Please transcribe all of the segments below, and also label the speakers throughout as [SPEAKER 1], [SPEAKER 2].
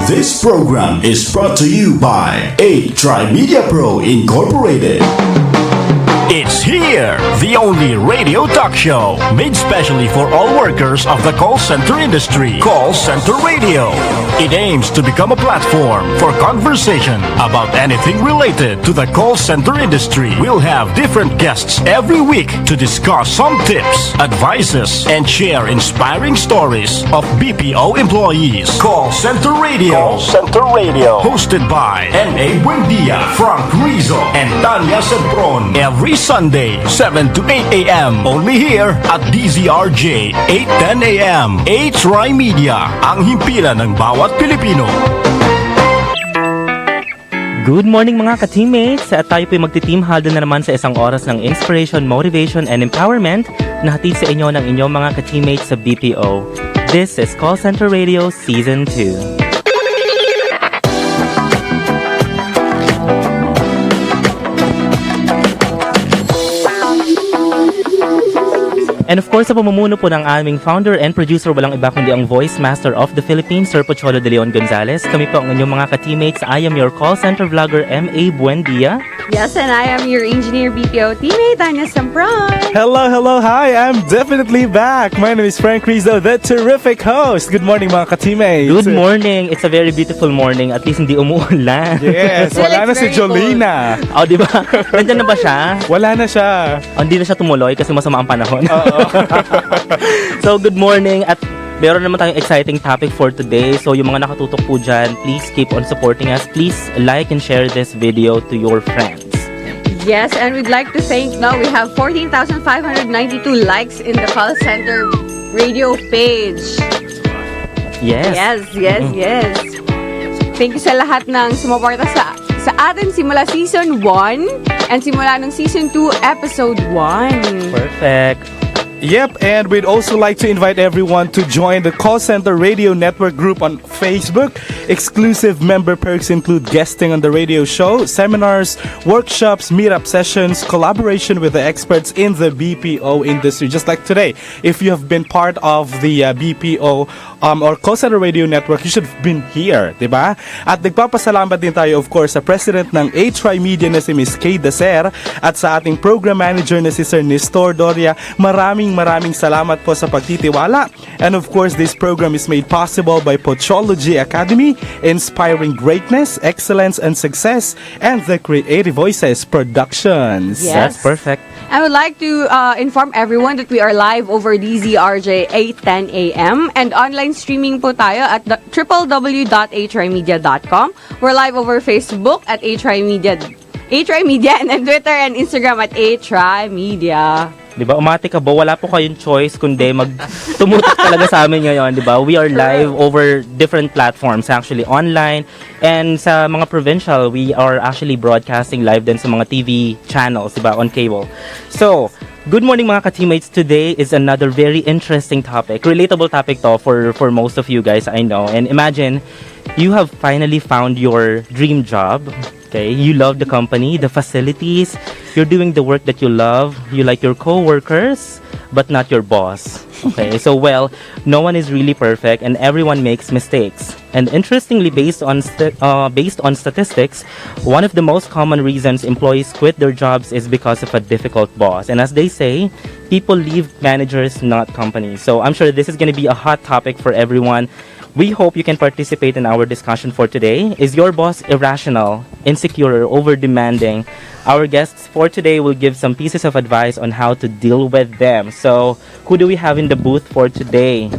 [SPEAKER 1] This program is brought to you by A-Tri Media Pro Incorporated. It's here, the only radio talk show made specially for all workers of the call center industry. Call Center Radio. It aims to become a platform for conversation about anything related to the call center industry. We'll have different guests every week to discuss some tips, advices, and share inspiring stories of BPO employees. Call Center Radio. Call Center Radio. Hosted by Mykee, Frank Rizzo, and Tanya Sempron. Every Sunday, 7 to 8 a.m. Only here at DZRJ, 8:10 a.m. A-Tri Media, ang himpilan ng bawat Pilipino.
[SPEAKER 2] Good morning mga ka-teammates! At tayo po'y magtiteamhaldo na naman sa isang oras ng inspiration, motivation, and empowerment na hatid sa inyo ng inyong mga ka-teammates sa BPO. This is Call Center Radio Season 2. And of course, sa pamumuno po ng aming founder and producer, walang iba kundi ang Voice Master of the Philippines, Sir Pocholo de Leon Gonzalez. Kami po ang inyong mga ka-teammates. I am your call center vlogger, Buendia.
[SPEAKER 3] Yes, and I am your engineer BPO teammate, Tanya Sempron.
[SPEAKER 4] Hello, hi, I'm definitely back. My name is Frank Rizzo, the terrific host. Good morning mga ka-teammates.
[SPEAKER 2] Good morning. It's a very beautiful morning. At least hindi umuulan.
[SPEAKER 4] Yes, wala na si Jolina.
[SPEAKER 2] Oh, di ba? Nandiyan na ba siya?
[SPEAKER 4] Wala na siya.
[SPEAKER 2] Oh, hindi na siya tumuloy kasi masama ang panahon. So, good morning at meron naman tayong exciting topic for today. So, yung mga nakatutok po dyan, please keep on supporting us. Please like and share this video to your friends.
[SPEAKER 3] Yes, and we'd like to thank, now we have 14,592 likes in the call center radio page.
[SPEAKER 2] Yes.
[SPEAKER 3] Yes. Thank you sa lahat ng sumuporta sa atin simula Season 1 and simula ng Season 2, Episode 1.
[SPEAKER 2] Perfect.
[SPEAKER 4] Yep, and we'd also like to invite everyone to join the Call Center Radio Network group on Facebook. Exclusive member perks include guesting on the radio show, seminars, workshops, meetup sessions, collaboration with the experts in the BPO industry. Just like today, if you have been part of the BPO or Call Center Radio Network, you should have been here, diba? At nagpapasalamat din tayo, of course, sa president ng A-Tri Media na si Ms. Kay Dacer at sa ating program manager na si Sir Nestor Doria. Maraming salamat po sa pagtitiwala. And of course, this program is made possible by Pochology Academy, inspiring greatness, excellence, and success, and the Creative Voices Productions.
[SPEAKER 3] Yes.
[SPEAKER 2] That's perfect.
[SPEAKER 3] I would like to inform everyone that we are live over DZRJ 8:10 a.m. and online streaming po tayo at www.atrimedia.com. We're live over Facebook at A-Tri Media and then Twitter and Instagram at A-Tri Media.
[SPEAKER 2] Diba, umati ka ba? Wala po kayong choice kundi tumutok talaga sa amin ngayon, diba? We are live over different platforms, actually online, and sa mga provincial, we are actually broadcasting live din sa mga TV channels, diba, on cable. So, good morning mga ka-teammates. Today is another very interesting topic. Relatable topic to for most of you guys, I know. And imagine, you have finally found your dream job. Okay, you love the company, the facilities, you're doing the work that you love, you like your co-workers, but not your boss. Okay, so well, no one is really perfect and everyone makes mistakes. And interestingly, based on statistics, one of the most common reasons employees quit their jobs is because of a difficult boss. And as they say, people leave managers, not companies. So I'm sure this is going to be a hot topic for everyone. We hope you can participate in our discussion for today. Is your boss irrational, insecure, or over-demanding? Our guests for today will give some pieces of advice on how to deal with them. So, who do we have in the booth for today?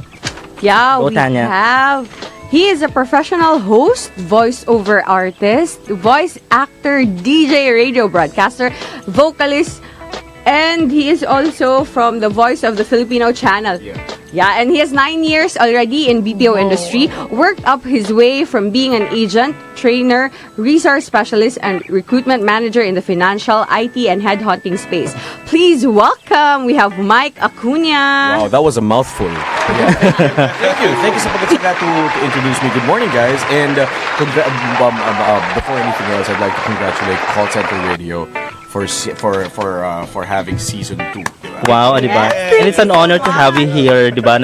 [SPEAKER 3] Yeah,
[SPEAKER 2] Go,
[SPEAKER 3] we
[SPEAKER 2] Tanya.
[SPEAKER 3] have... He is a professional host, voice-over artist, voice actor, DJ, radio broadcaster, vocalist, and he is also from the Voice of the Filipino channel. Yeah, and he has 9 years already in BPO industry, worked up his way from being an agent, trainer, resource specialist, and recruitment manager in the financial, IT, and headhunting space. Please welcome, we have Mykee Acuña.
[SPEAKER 5] Wow, that was a mouthful. Yeah. Thank you so much to introduce me. Good morning, guys. And before anything else, I'd like to congratulate Call Center Radio for having season 2.
[SPEAKER 2] Wow, di ba? And it's an honor to have you here, di ba?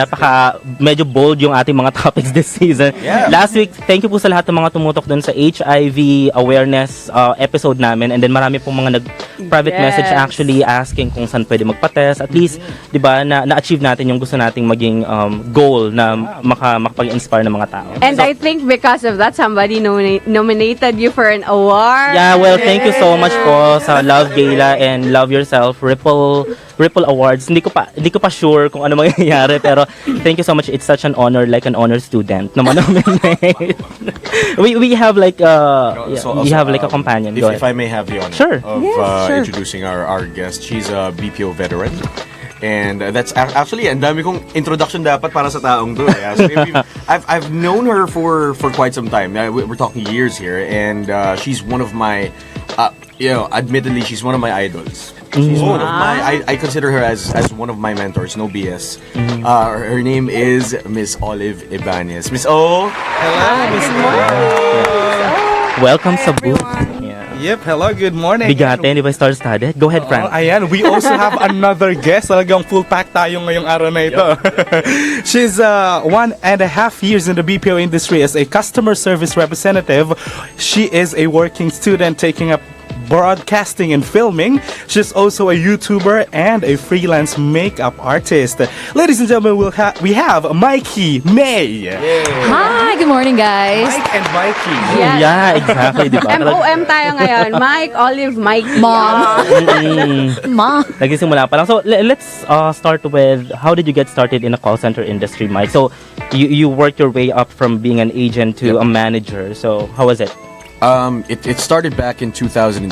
[SPEAKER 2] Medyo bold yung ating mga topics this season.
[SPEAKER 5] Yeah.
[SPEAKER 2] Last week, thank you po sa lahat ng mga tumutok dun sa HIV awareness episode namin. And then marami pong mga nag-private message actually asking kung saan pwede magpa-test. At least, di ba, na-achieve natin yung gusto nating maging goal na makapag-inspire ng mga tao.
[SPEAKER 3] And I think because of that, somebody nominated you for an award.
[SPEAKER 2] Yeah, well, thank you so much po sa Love Gala and Love Yourself Ripple Awards. Hindi ko pa sure kung ano mangyayari, pero thank you so much. It's such an honor, like an honor student na manominate. we have like we have like a companion. Go
[SPEAKER 5] If
[SPEAKER 2] ahead.
[SPEAKER 5] I may have the honor
[SPEAKER 2] Sure.
[SPEAKER 5] of introducing our guest. She's a BPO veteran. And that's actually, ang dami kong introduction dapat para sa taong to. Yeah. So I've known her for quite some time. We're talking years here, and she's one of my, admittedly, she's one of my idols. She's one of my. I consider her as one of my mentors. No BS. Her name is Miss Olive Ybanez. Miss O.
[SPEAKER 4] Hello, Miss
[SPEAKER 2] Welcome sa booth.
[SPEAKER 4] Yep, hello, good morning.
[SPEAKER 2] Bigate, di ba star-studded? Go ahead, Frank.
[SPEAKER 4] Ayan, we also have another guest. Talagang full pack tayo ngayong araw na ito. She's 1.5 years in the BPO industry as a customer service representative. She is a working student taking up broadcasting and filming. She's also a YouTuber and a freelance makeup artist. Ladies and gentlemen, we have Mykee May.
[SPEAKER 6] Hi, good morning, guys.
[SPEAKER 4] Mike and Mykee.
[SPEAKER 3] Yes.
[SPEAKER 2] Yeah, exactly, di ba?
[SPEAKER 3] MOM tayo ngayon. Mike, Olive, Mykee.
[SPEAKER 6] Mom. Ma.
[SPEAKER 2] Nagsisimula pa lang. So, let's start with, how did you get started in the call center industry, Mike? So, you worked your way up from being an agent to a manager. So, how was it?
[SPEAKER 5] It started back in 2006,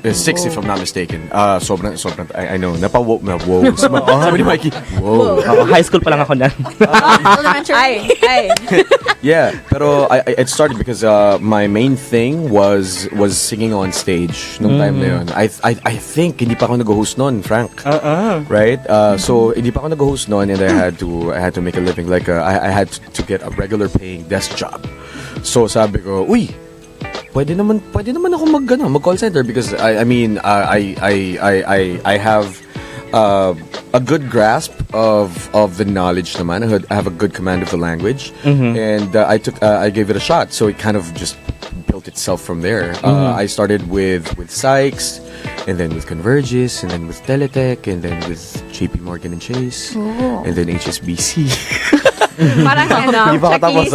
[SPEAKER 5] if I'm not mistaken. Sobrang, I know, napawoke na, whoa. Sabi ni Mykee, whoa.
[SPEAKER 2] High school pa lang ako na.
[SPEAKER 6] Elementary.
[SPEAKER 3] Ay.
[SPEAKER 5] Yeah, pero it started because my main thing was singing on stage nung time na yun. I think hindi pa ako nag-host noon, Frank. Right? So hindi pa ako nag-host noon, and I had to make a living, like I had to get a regular paying desk job. So sabi ko, uy, pwede naman ako mag-call center, because I mean I have a good grasp of the knowledge naman. I have a good command of the language, and I gave it a shot. So it kind of just built itself from there. I started with Sykes, and then with Convergys, and then with Teletech, and then with JP Morgan and Chase, and then HSBC.
[SPEAKER 3] Parang
[SPEAKER 5] Hindi pa katapos,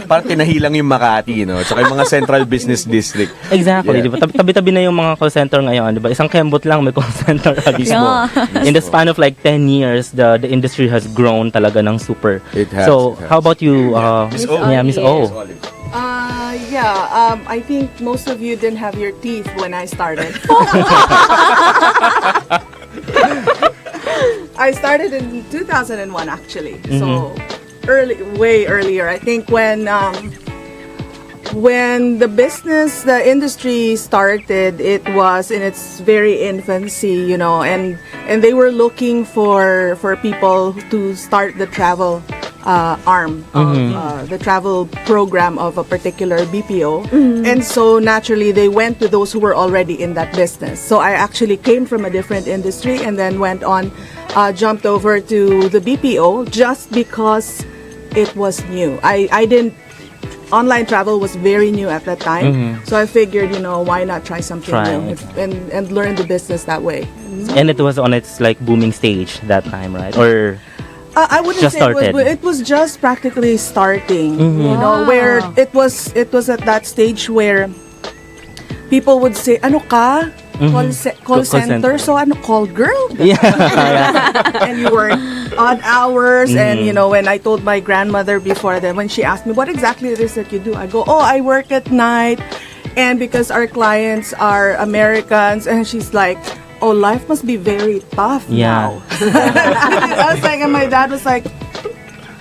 [SPEAKER 5] parang tinahilang yung Makati, no? Tsaka yung mga Central Business District.
[SPEAKER 2] Exactly, di ba? Tabi-tabi na yung mga call center ngayon, di ba? Isang kembot lang may call center. In the span of like 10 years, the industry has grown talaga ng super.
[SPEAKER 5] It has.
[SPEAKER 2] So, how about you,
[SPEAKER 5] Miss O?
[SPEAKER 2] Yeah, Miss O.
[SPEAKER 7] I think most of you didn't have your teeth when I started. I started in 2001 actually. So way earlier. I think when the industry started, it was in its very infancy, and they were looking for people to start the travel arm of the travel program of a particular BPO. And so naturally they went to those who were already in that business. So I actually came from a different industry and then went on, jumped over to the BPO just because it was new. Online travel was very new at that time. So I figured, why not try something new and learn the business that way.
[SPEAKER 2] And it was on its like booming stage that time, right? Or
[SPEAKER 7] I wouldn't
[SPEAKER 2] just
[SPEAKER 7] say
[SPEAKER 2] started.
[SPEAKER 7] it was just practically starting, where it was at that stage where people would say, ano ka? Call center? So ano, call girl?
[SPEAKER 2] yeah.
[SPEAKER 7] And you work odd hours, and when I told my grandmother before that, when she asked me what exactly it is that you do, I go, I work at night, and because our clients are Americans, and she's like, life must be very tough now. I was like, and my dad was like,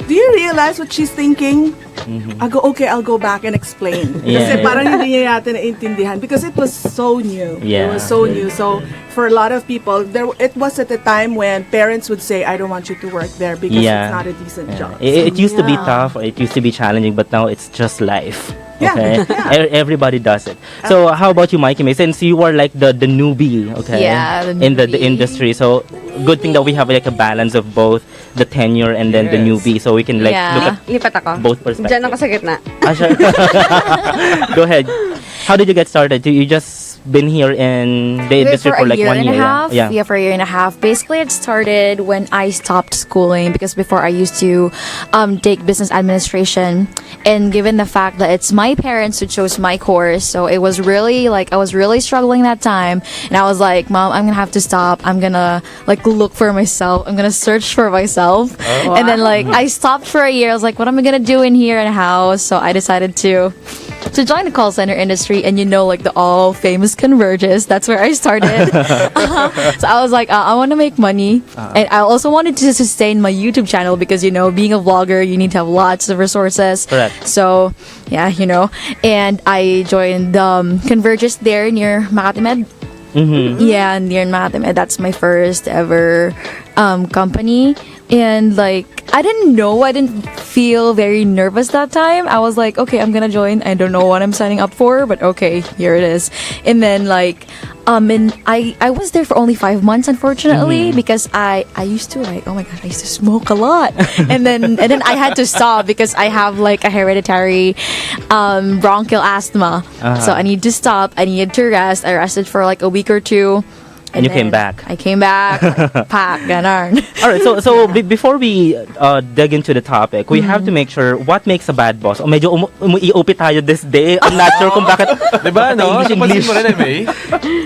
[SPEAKER 7] do you realize what she's thinking? I go, okay, I'll go back and explain. Kasi parang hindi niya yata naintindihan because it was so new.
[SPEAKER 2] Yeah.
[SPEAKER 7] It was so new. So for a lot of people, it was at a time when parents would say, I don't want you to work there because it's not a decent job.
[SPEAKER 2] It used to be tough, or it used to be challenging, but now it's just life. Okay, everybody does it. So how about you, Mykee? Since you were like the newbie, okay,
[SPEAKER 6] Yeah, the
[SPEAKER 2] in the
[SPEAKER 6] newbie.
[SPEAKER 2] industry, so good thing that we have like a balance of both the tenure and then the newbie, so we can like
[SPEAKER 6] Yeah.
[SPEAKER 2] look at
[SPEAKER 3] Lipat ako.
[SPEAKER 2] both perspectives.
[SPEAKER 3] Diyan ako sa gitna.
[SPEAKER 2] Sure. Go ahead. How did you get started? You just been here in the industry for like 1 year?
[SPEAKER 6] Yeah, for a year and a half. Basically, it started when I stopped schooling because before I used to take business administration, and given the fact that it's my parents who chose my course, so it was really like I was really struggling that time, and I was like, Mom, I'm gonna have to stop. I'm gonna like look for myself. I'm gonna search for myself, and then like I stopped for a year. I was like, what am I gonna do in here in a house? So I decided to join the call center industry, and like the all famous Converges. That's where I started. So I was like, I want to make money, and I also wanted to sustain my YouTube channel because being a vlogger, you need to have lots of resources.
[SPEAKER 2] Correct.
[SPEAKER 6] So yeah, and I joined Converges there near Makati. Yeah, near Makati. That's my first ever company. And like I didn't feel very nervous that time. I was like, okay, I'm gonna join. I don't know what I'm signing up for, but okay, here it is. And then like and I was there for only 5 months, unfortunately, because I used to like, oh my god, I used to smoke a lot. and then I had to stop because I have like a hereditary bronchial asthma. So I need to stop. I needed to rest. I rested for like a week or two.
[SPEAKER 2] And you came back.
[SPEAKER 6] I came back. Pack, ganon.
[SPEAKER 2] All right, so before we dig into the topic, we have to make sure what makes a bad boss. O medyo umuiopit tayo this day. I'm not sure kung bakit.
[SPEAKER 5] Diba, no?
[SPEAKER 2] English.
[SPEAKER 5] Napansin mo rin, May?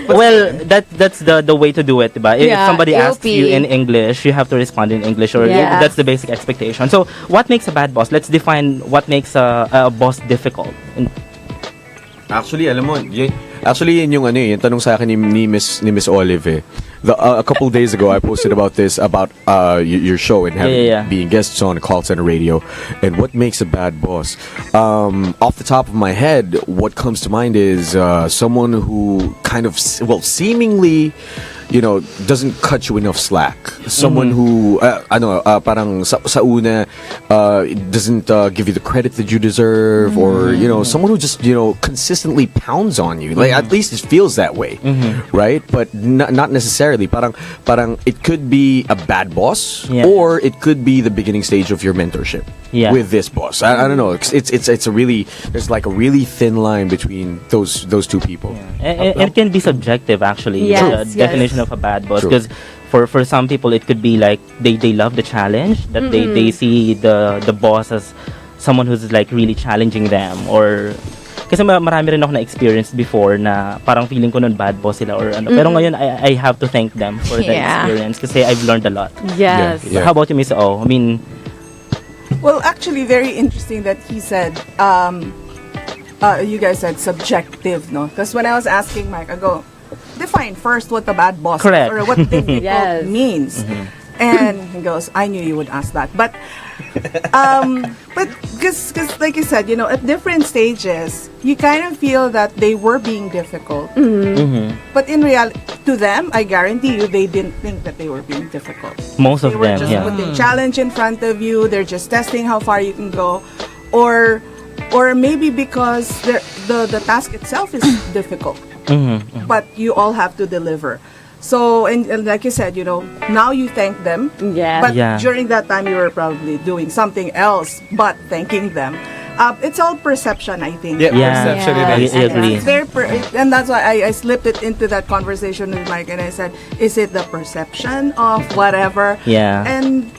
[SPEAKER 2] Well, that's the way to do it, diba? If
[SPEAKER 6] Yeah,
[SPEAKER 2] somebody asks
[SPEAKER 6] AOP.
[SPEAKER 2] you in English, you have to respond in English, or
[SPEAKER 6] Yeah.
[SPEAKER 2] that's the basic expectation. So, what makes a bad boss? Let's define what makes a boss difficult.
[SPEAKER 5] Actually, alam mo, actually yun yung yung tanong sa akin ni Miss Olive. A couple days ago, I posted about this, about your show and having being guests on call center radio, and what makes a bad boss. Off the top of my head, what comes to mind is someone who kind of, seemingly, doesn't cut you enough slack. Someone who, parang sa una, doesn't give you the credit that you deserve, or, someone who just, consistently pounds on you. Like, at least it feels that way, right? But not necessarily. Parang it could be a bad boss, or it could be the beginning stage of your mentorship with this boss. I don't know. It's a really, there's like a really thin line between those two people.
[SPEAKER 2] And it can be subjective, actually.
[SPEAKER 3] Yes,
[SPEAKER 2] The definition of a bad boss, because for some people it could be like they love the challenge, that they see the boss as someone who's like really challenging them, or kasi marami rin ako na-experience before na parang feeling ko nun bad boss sila or ano. Pero ngayon I have to thank them for the experience kasi I've learned a lot.
[SPEAKER 3] Yes.
[SPEAKER 5] Yeah.
[SPEAKER 2] How about you, Miss O? I mean,
[SPEAKER 7] Well, actually, very interesting that he said, you guys said subjective, no? Because when I was asking Mike, I go, define first what the bad boss
[SPEAKER 2] Correct.
[SPEAKER 7] is, or what difficult
[SPEAKER 3] Yes.
[SPEAKER 7] means. And he goes, I knew you would ask that. But because like you said, at different stages, you kind of feel that they were being difficult. But in reality, to them, I guarantee you, they didn't think that they were being difficult.
[SPEAKER 2] most
[SPEAKER 7] They
[SPEAKER 2] of
[SPEAKER 7] were
[SPEAKER 2] them,
[SPEAKER 7] just
[SPEAKER 2] yeah.
[SPEAKER 7] putting challenge in front of you. They're just testing how far you can go, or maybe because the task itself is difficult, but you all have to deliver. So and like you said, now you thank them.
[SPEAKER 3] Yeah.
[SPEAKER 7] But
[SPEAKER 2] Yeah.
[SPEAKER 7] during that time, you were probably doing something else, but thanking them. It's all perception, I think.
[SPEAKER 4] Yeah,
[SPEAKER 2] Yeah.
[SPEAKER 4] perception
[SPEAKER 6] Yeah.
[SPEAKER 4] it is.
[SPEAKER 2] I agree.
[SPEAKER 7] It's very and that's why I slipped it into that conversation with Mike, and I said, is it the perception of whatever?
[SPEAKER 2] Yeah.
[SPEAKER 7] And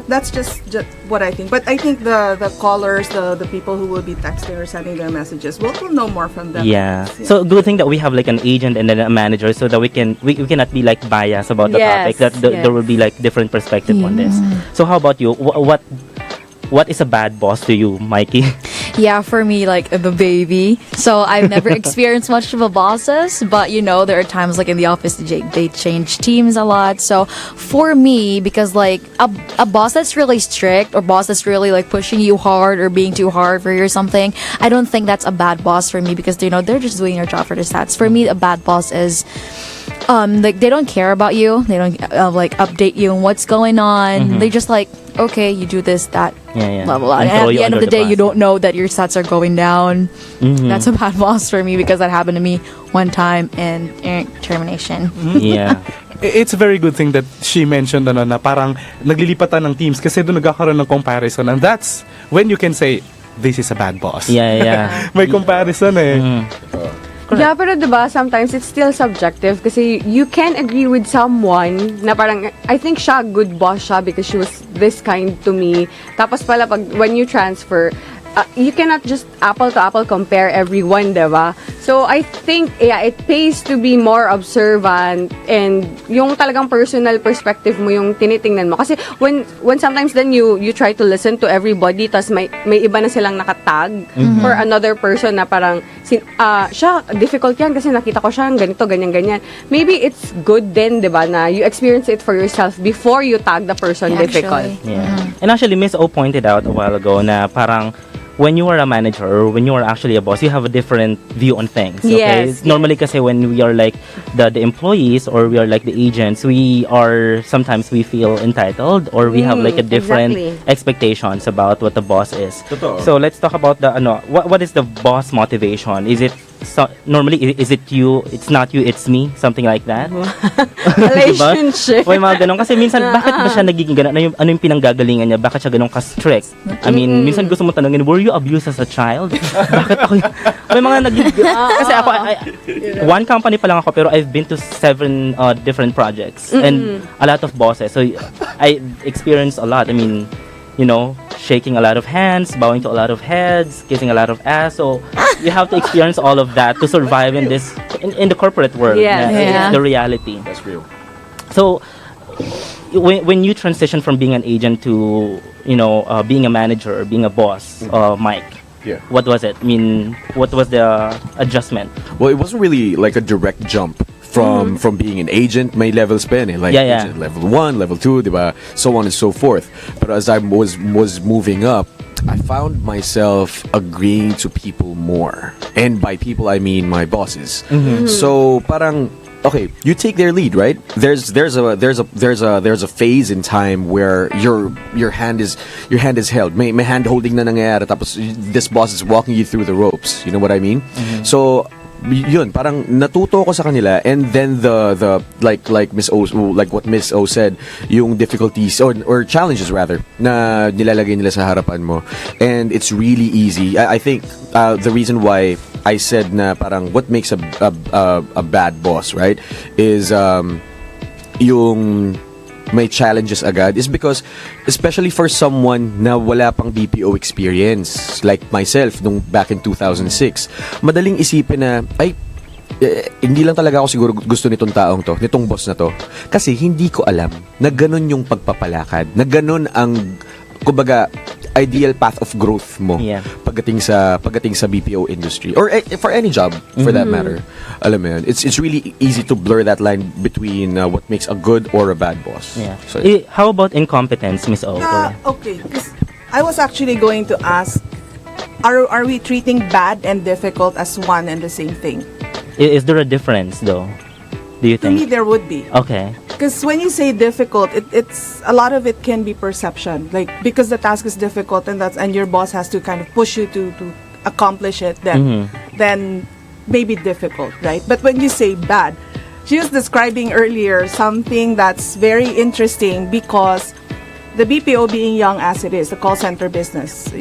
[SPEAKER 7] that's just what I think. But I think the callers, the people who will be texting or sending their messages, we'll know more from them.
[SPEAKER 2] Yeah. So good thing that we have like an agent and then a manager, so that we cannot be like biased about the
[SPEAKER 3] Yes,
[SPEAKER 2] topic. That there will be like different perspective on this. So how about you? What is a bad boss to you, Mykee?
[SPEAKER 6] Yeah, for me, like the baby. So I've never experienced much of a bosses, but there are times like in the office they change teams a lot. So for me, because like a boss that's really strict or boss that's really like pushing you hard or being too hard for you or something, I don't think that's a bad boss for me, because they're just doing their job for the stats. For me, a bad boss is like they don't care about you. They don't like update you on what's going on. They just like, okay, you do this, that,
[SPEAKER 2] Yeah.
[SPEAKER 6] blah blah blah.
[SPEAKER 2] And
[SPEAKER 6] And
[SPEAKER 2] throw
[SPEAKER 6] at
[SPEAKER 2] you
[SPEAKER 6] the end of
[SPEAKER 2] under
[SPEAKER 6] the
[SPEAKER 2] the
[SPEAKER 6] day, you
[SPEAKER 2] bus.
[SPEAKER 6] don't know that your stats are going down. That's a bad boss for me, because that happened to me one time, and termination.
[SPEAKER 2] Yeah.
[SPEAKER 4] it's a very good thing that she mentioned na parang naglilipatan ng teams kasi doon nagkakaroon ng comparison, and that's when you can say this is a bad boss.
[SPEAKER 2] Yeah.
[SPEAKER 4] May comparison eh.
[SPEAKER 3] Yeah, pero diba, sometimes it's still subjective kasi you can agree with someone na parang, I think siya, good boss siya because she was this kind to me. Tapos pala, when you transfer, you cannot just apple to apple compare everyone, diba? So, I think, yeah, it pays to be more observant and yung talagang personal perspective mo yung tinitingnan mo. Kasi when sometimes then you try to listen to everybody tas may iba na silang nakatag for another person na parang, siya, difficult yan kasi nakita ko siya ganito, ganyan. Maybe it's good then, diba, na you experience it for yourself before you tag the person difficult.
[SPEAKER 2] Yeah. And actually, Miss O pointed out a while ago na parang when you are a manager or when you are actually a boss, you have a different view on things. Okay?
[SPEAKER 3] Yes.
[SPEAKER 2] Normally kasi when we are like the employees or we are like the agents, sometimes we feel entitled or we have like a different expectations about what the boss is.
[SPEAKER 5] Totoo.
[SPEAKER 2] So let's talk about what is the boss motivation? Is it normally is it you, it's not you, it's me, something like that?
[SPEAKER 3] Relationship.
[SPEAKER 2] Diba? O yung mga ganun. Kasi minsan, bakit ba siya nagiging ganun? Ano yung pinanggagalingan niya? Bakit siya ganun ka-strict? I mean, minsan gusto mo tanongin, were you abused as a child? Bakit ako may mga kasi ako, one company pa lang ako, pero I've been to 7 different projects and a lot of bosses. So, I experienced a lot. I mean, shaking a lot of hands, bowing to a lot of heads, kissing a lot of ass. So you have to experience all of that to survive in the corporate world. It's the reality.
[SPEAKER 5] That's real.
[SPEAKER 2] So when you transition from being an agent to being a manager or being a boss, Mike.
[SPEAKER 5] Yeah.
[SPEAKER 2] What was it? I mean, what was the adjustment?
[SPEAKER 5] Well, it wasn't really like a direct jump from being an agent. May levels pa yan eh. Like agent level 1, level 2, diba? So on and so forth. But as I was moving up, I found myself agreeing to people more. And by people, I mean my bosses. So parang, okay, you take their lead, right? There's a phase in time where your hand is held. May hand holding na nangyayari, tapos this boss is walking you through the ropes. You know what I mean? So yun, parang natuto ko sa kanila, and then the like Miss O, like what Miss O said, yung difficulties or challenges rather na nilalagay nila sa harapan mo, and it's really easy. I think the reason why I said na parang what makes a bad boss, right, is yung may challenges agad is because, especially for someone na wala pang BPO experience like myself nung back in 2006, madaling isipin na hindi lang talaga ako siguro gusto nitong boss na to, kasi hindi ko alam na ganun yung pagpapalakad, na ganun ang kumbaga ideal path of growth mo pagdating sa BPO industry or for any job for that matter. Alam mo yun, it's really easy to blur that line between what makes a good or a bad boss. So,
[SPEAKER 2] how about incompetence, Miss O?
[SPEAKER 7] Okay, because I was actually going to ask, are we treating bad and difficult as one and the same thing?
[SPEAKER 2] Is there a difference though? Do you think?
[SPEAKER 7] To me, there would be.
[SPEAKER 2] Okay.
[SPEAKER 7] Because when you say difficult, it's a lot of it can be perception. Like, because the task is difficult and your boss has to kind of push you to accomplish it, then maybe difficult, right? But when you say bad, she was describing earlier something that's very interesting, because the BPO being young as it is, the call center business,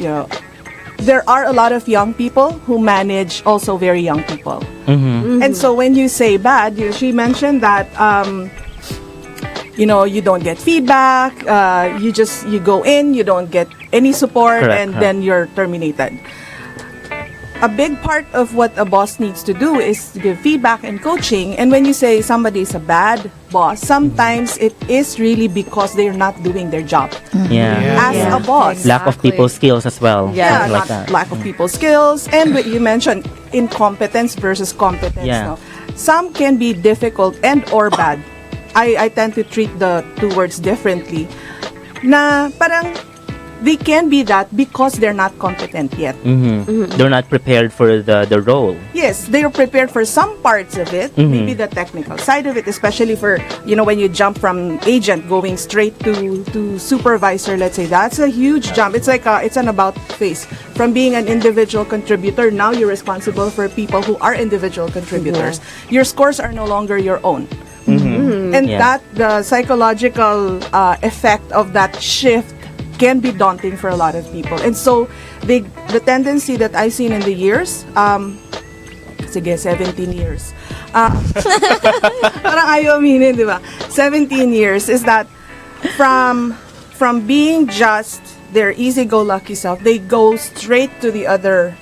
[SPEAKER 7] there are a lot of young people who manage also very young people. And so when you say bad, she mentioned that you don't get feedback, you go in, you don't get any support, and then you're terminated. A big part of what a boss needs to do is to give feedback and coaching. And when you say somebody is a bad boss, sometimes it is really because they're not doing their job as a boss.
[SPEAKER 2] Lack of people skills as well.
[SPEAKER 7] Like that. Lack of people skills. And you mentioned incompetence versus competence. No? Some can be difficult and or bad. I tend to treat the two words differently. Na parang they can be that because they're not competent yet.
[SPEAKER 2] They're not prepared for the role.
[SPEAKER 7] Yes, they're prepared for some parts of it, maybe the technical side of it, especially for, when you jump from agent going straight to supervisor, let's say, that's a huge jump. It's like it's an about face. From being an individual contributor, now you're responsible for people who are individual contributors. Your scores are no longer your own. And
[SPEAKER 2] Yeah.
[SPEAKER 7] that the psychological effect of that shift can be daunting for a lot of people. And so the tendency that I've seen in the years, sige, 17 years. Parang ayaw aminin, di ba? 17 years is that from being just their easy-go-lucky self, they go straight to the other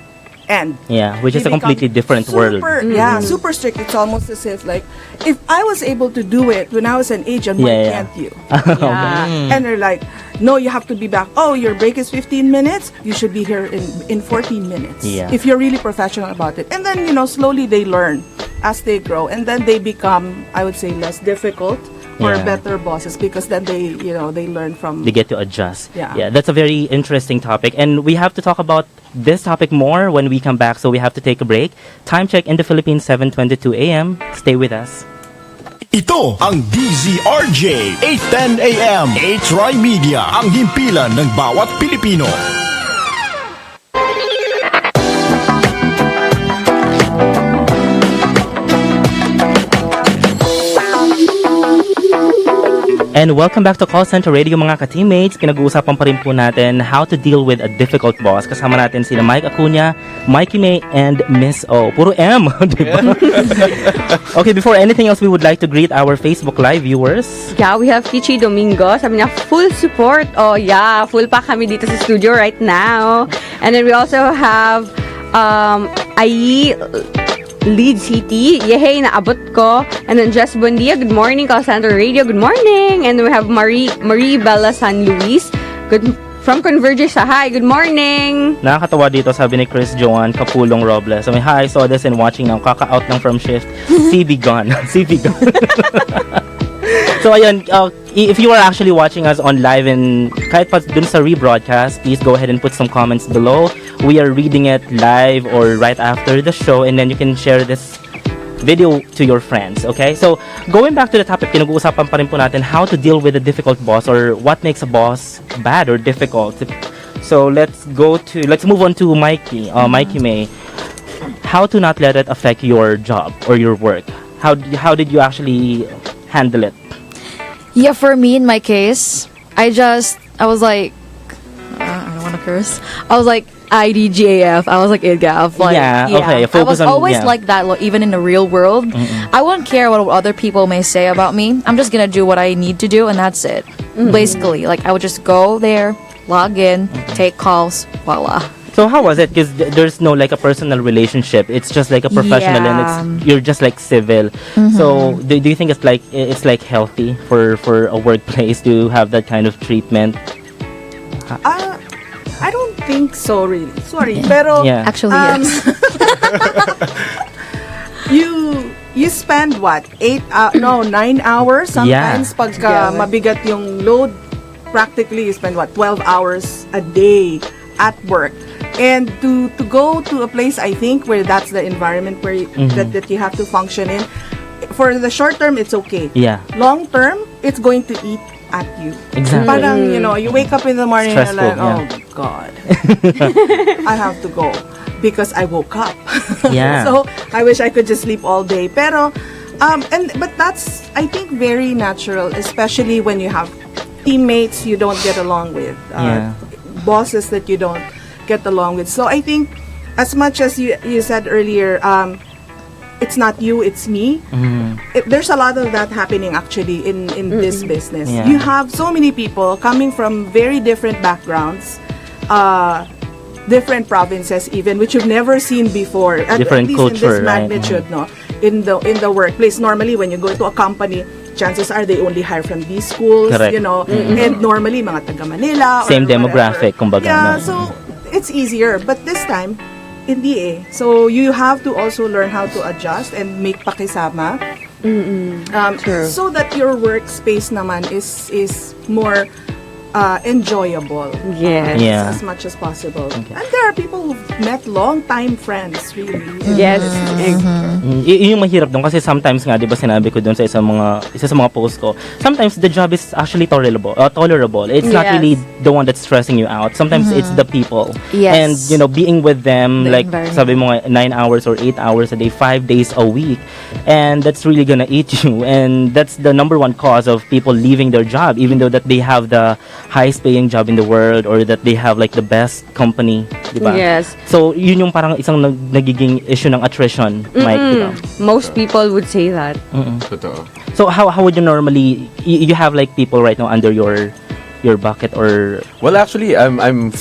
[SPEAKER 7] end.
[SPEAKER 2] Yeah, which is
[SPEAKER 7] They
[SPEAKER 2] a completely
[SPEAKER 7] become
[SPEAKER 2] different world.
[SPEAKER 7] Yeah, super strict. It's almost as if like, if I was able to do it when I was an agent, why
[SPEAKER 2] Yeah.
[SPEAKER 7] can't you?
[SPEAKER 3] Yeah.
[SPEAKER 7] And they're like, no, you have to be back. Oh, your break is 15 minutes. You should be here in 14 minutes.
[SPEAKER 2] Yeah.
[SPEAKER 7] If you're really professional about it. And then, slowly they learn as they grow. And then they become, I would say, less difficult or
[SPEAKER 2] Yeah.
[SPEAKER 7] better bosses because then they learn from...
[SPEAKER 2] They get to adjust.
[SPEAKER 7] Yeah.
[SPEAKER 2] That's a very interesting topic. And we have to talk about this topic more when we come back. So we have to take a break. Time check in the Philippines, 7:22 a.m. Stay with us.
[SPEAKER 1] Ito ang DZRJ 810 AM A-Try Media, ang himpilan ng bawat Pilipino.
[SPEAKER 2] And welcome back to Call Center Radio mga ka-teammates. Pinag-uusapan pa rin po natin how to deal with a difficult boss. Kasama natin sila Mike Acuña, Mykee and Miss O. Puro M, di ba? Okay, before anything else, we would like to greet our Facebook Live viewers.
[SPEAKER 3] Yeah, we have Kichi Domingo. Sabi niya, full support. Oh, yeah. Full pa kami dito sa studio right now. And then we also have Ayi Lead City. Yehey, naabot ko. And then Jess Buendia. Good morning, Call Center Radio. Good morning. And then we have Marie Bella San Luis. From Converge sa hi. Good morning.
[SPEAKER 2] Nakakatawa dito, sabi ni Chris Joan Kapulong Robles. Sabi, hi, saw this and watching now. Kaka-out lang from shift. CB gone. CB gone. So ayun, if you are actually watching us on live and kahit pa dun sa rebroadcast, please go ahead and put some comments below. We are reading it live or right after the show, and then you can share this video to your friends, okay? So going back to the topic, pinag-uusapan pa rin po natin how to deal with a difficult boss or what makes a boss bad or difficult. So let's move on to Mykee. Mykee May, how to not let it affect your job or your work? How did you actually handle it?
[SPEAKER 6] Yeah, for me, in my case, I was like, I don't want to curse. I was like, IDGAF. I was like, IDGAF. Like,
[SPEAKER 2] okay.
[SPEAKER 6] I
[SPEAKER 2] Focus
[SPEAKER 6] was
[SPEAKER 2] on,
[SPEAKER 6] always like that, even in the real world. I wouldn't care what other people may say about me. I'm just gonna do what I need to do, and that's it. Basically, like, I would just go there, log in, take calls, voila.
[SPEAKER 2] So how was it? Because there's no like a personal relationship. It's just like a professional, and you're just like civil. So do you think it's like healthy for a workplace to have that kind of treatment?
[SPEAKER 7] I don't think so, really. Sorry, pero
[SPEAKER 6] Actually, yes.
[SPEAKER 7] you spend what 9 hours sometimes pagka mabigat yung load. Practically you spend 12 hours a day at work, and to go to a place, I think, where that's the environment where that you have to function in. For the short term, it's okay. Long term, it's going to eat at you.
[SPEAKER 2] Exactly.
[SPEAKER 7] Parang, you wake up in the morning and
[SPEAKER 2] Stressful,
[SPEAKER 7] like, oh God, I have to go because I woke up. So I wish I could just sleep all day. Pero, but that's, I think, very natural, especially when you have teammates you don't get along with, bosses that you don't get along with. So I think, as much as you said earlier, it's not you, it's me. There's a lot of that happening actually in this business. You have so many people coming from very different backgrounds, different provinces even, which you've never seen before.
[SPEAKER 2] Different
[SPEAKER 7] at least
[SPEAKER 2] culture,
[SPEAKER 7] in this magnitude, no? In the workplace. Normally, when you go to a company, chances are they only hire from these schools,
[SPEAKER 2] Correct.
[SPEAKER 7] and normally mga taga Manila.
[SPEAKER 2] Same
[SPEAKER 7] or
[SPEAKER 2] demographic, kumbaga.
[SPEAKER 7] Yeah, so it's easier. But this time, hindi eh. So you have to also learn how to adjust and make pakisama. So that your workspace naman is more enjoyable.
[SPEAKER 3] Yes.
[SPEAKER 2] Yeah.
[SPEAKER 7] As much as possible. And there are people who've met long-time friends, really.
[SPEAKER 3] Yes.
[SPEAKER 2] Yun yung mahirap doon kasi sometimes nga, 'di ba, sinabi ko doon sa isa sa mga post ko. Sometimes the job is actually tolerable. It's not
[SPEAKER 3] Yes.
[SPEAKER 2] really the one that's stressing you out. Sometimes it's the people.
[SPEAKER 6] Yes.
[SPEAKER 2] And being with them
[SPEAKER 6] The
[SPEAKER 2] like
[SPEAKER 6] environment.
[SPEAKER 2] sabi mo nga, 9 hours or 8 hours a day, 5 days a week. And that's really gonna eat you. And that's the number one cause of people leaving their job even though that they have the highest paying job in the world or that they have like the best company, 'di ba?
[SPEAKER 3] Yes.
[SPEAKER 2] So, yun yung parang isang nagiging issue ng attrition, Mike, di ba?
[SPEAKER 3] Most people would say that.
[SPEAKER 5] Totoo.
[SPEAKER 2] So, how would you normally, you have like people right now under your bucket or...
[SPEAKER 5] Well, actually, I'm 100%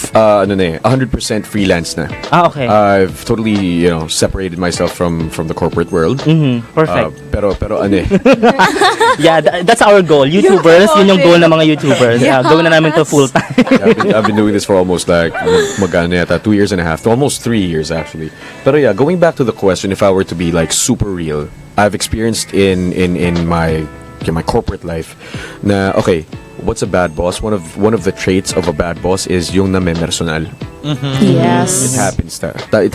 [SPEAKER 5] freelance na.
[SPEAKER 2] Okay.
[SPEAKER 5] I've totally, separated myself from the corporate world.
[SPEAKER 2] Perfect.
[SPEAKER 5] Pero
[SPEAKER 2] Yeah, that's our goal. YouTubers, yun yung goal ng mga YouTubers.
[SPEAKER 6] Yes.
[SPEAKER 2] Gawin na namin to full time.
[SPEAKER 5] I've been doing this for almost like 2.5 years to almost 3 years actually. But yeah, going back to the question, if I were to be like super real, I've experienced in my corporate life na okay, what's a bad boss? One of the traits of a bad boss is yung namemersonal.
[SPEAKER 6] Yes.
[SPEAKER 5] It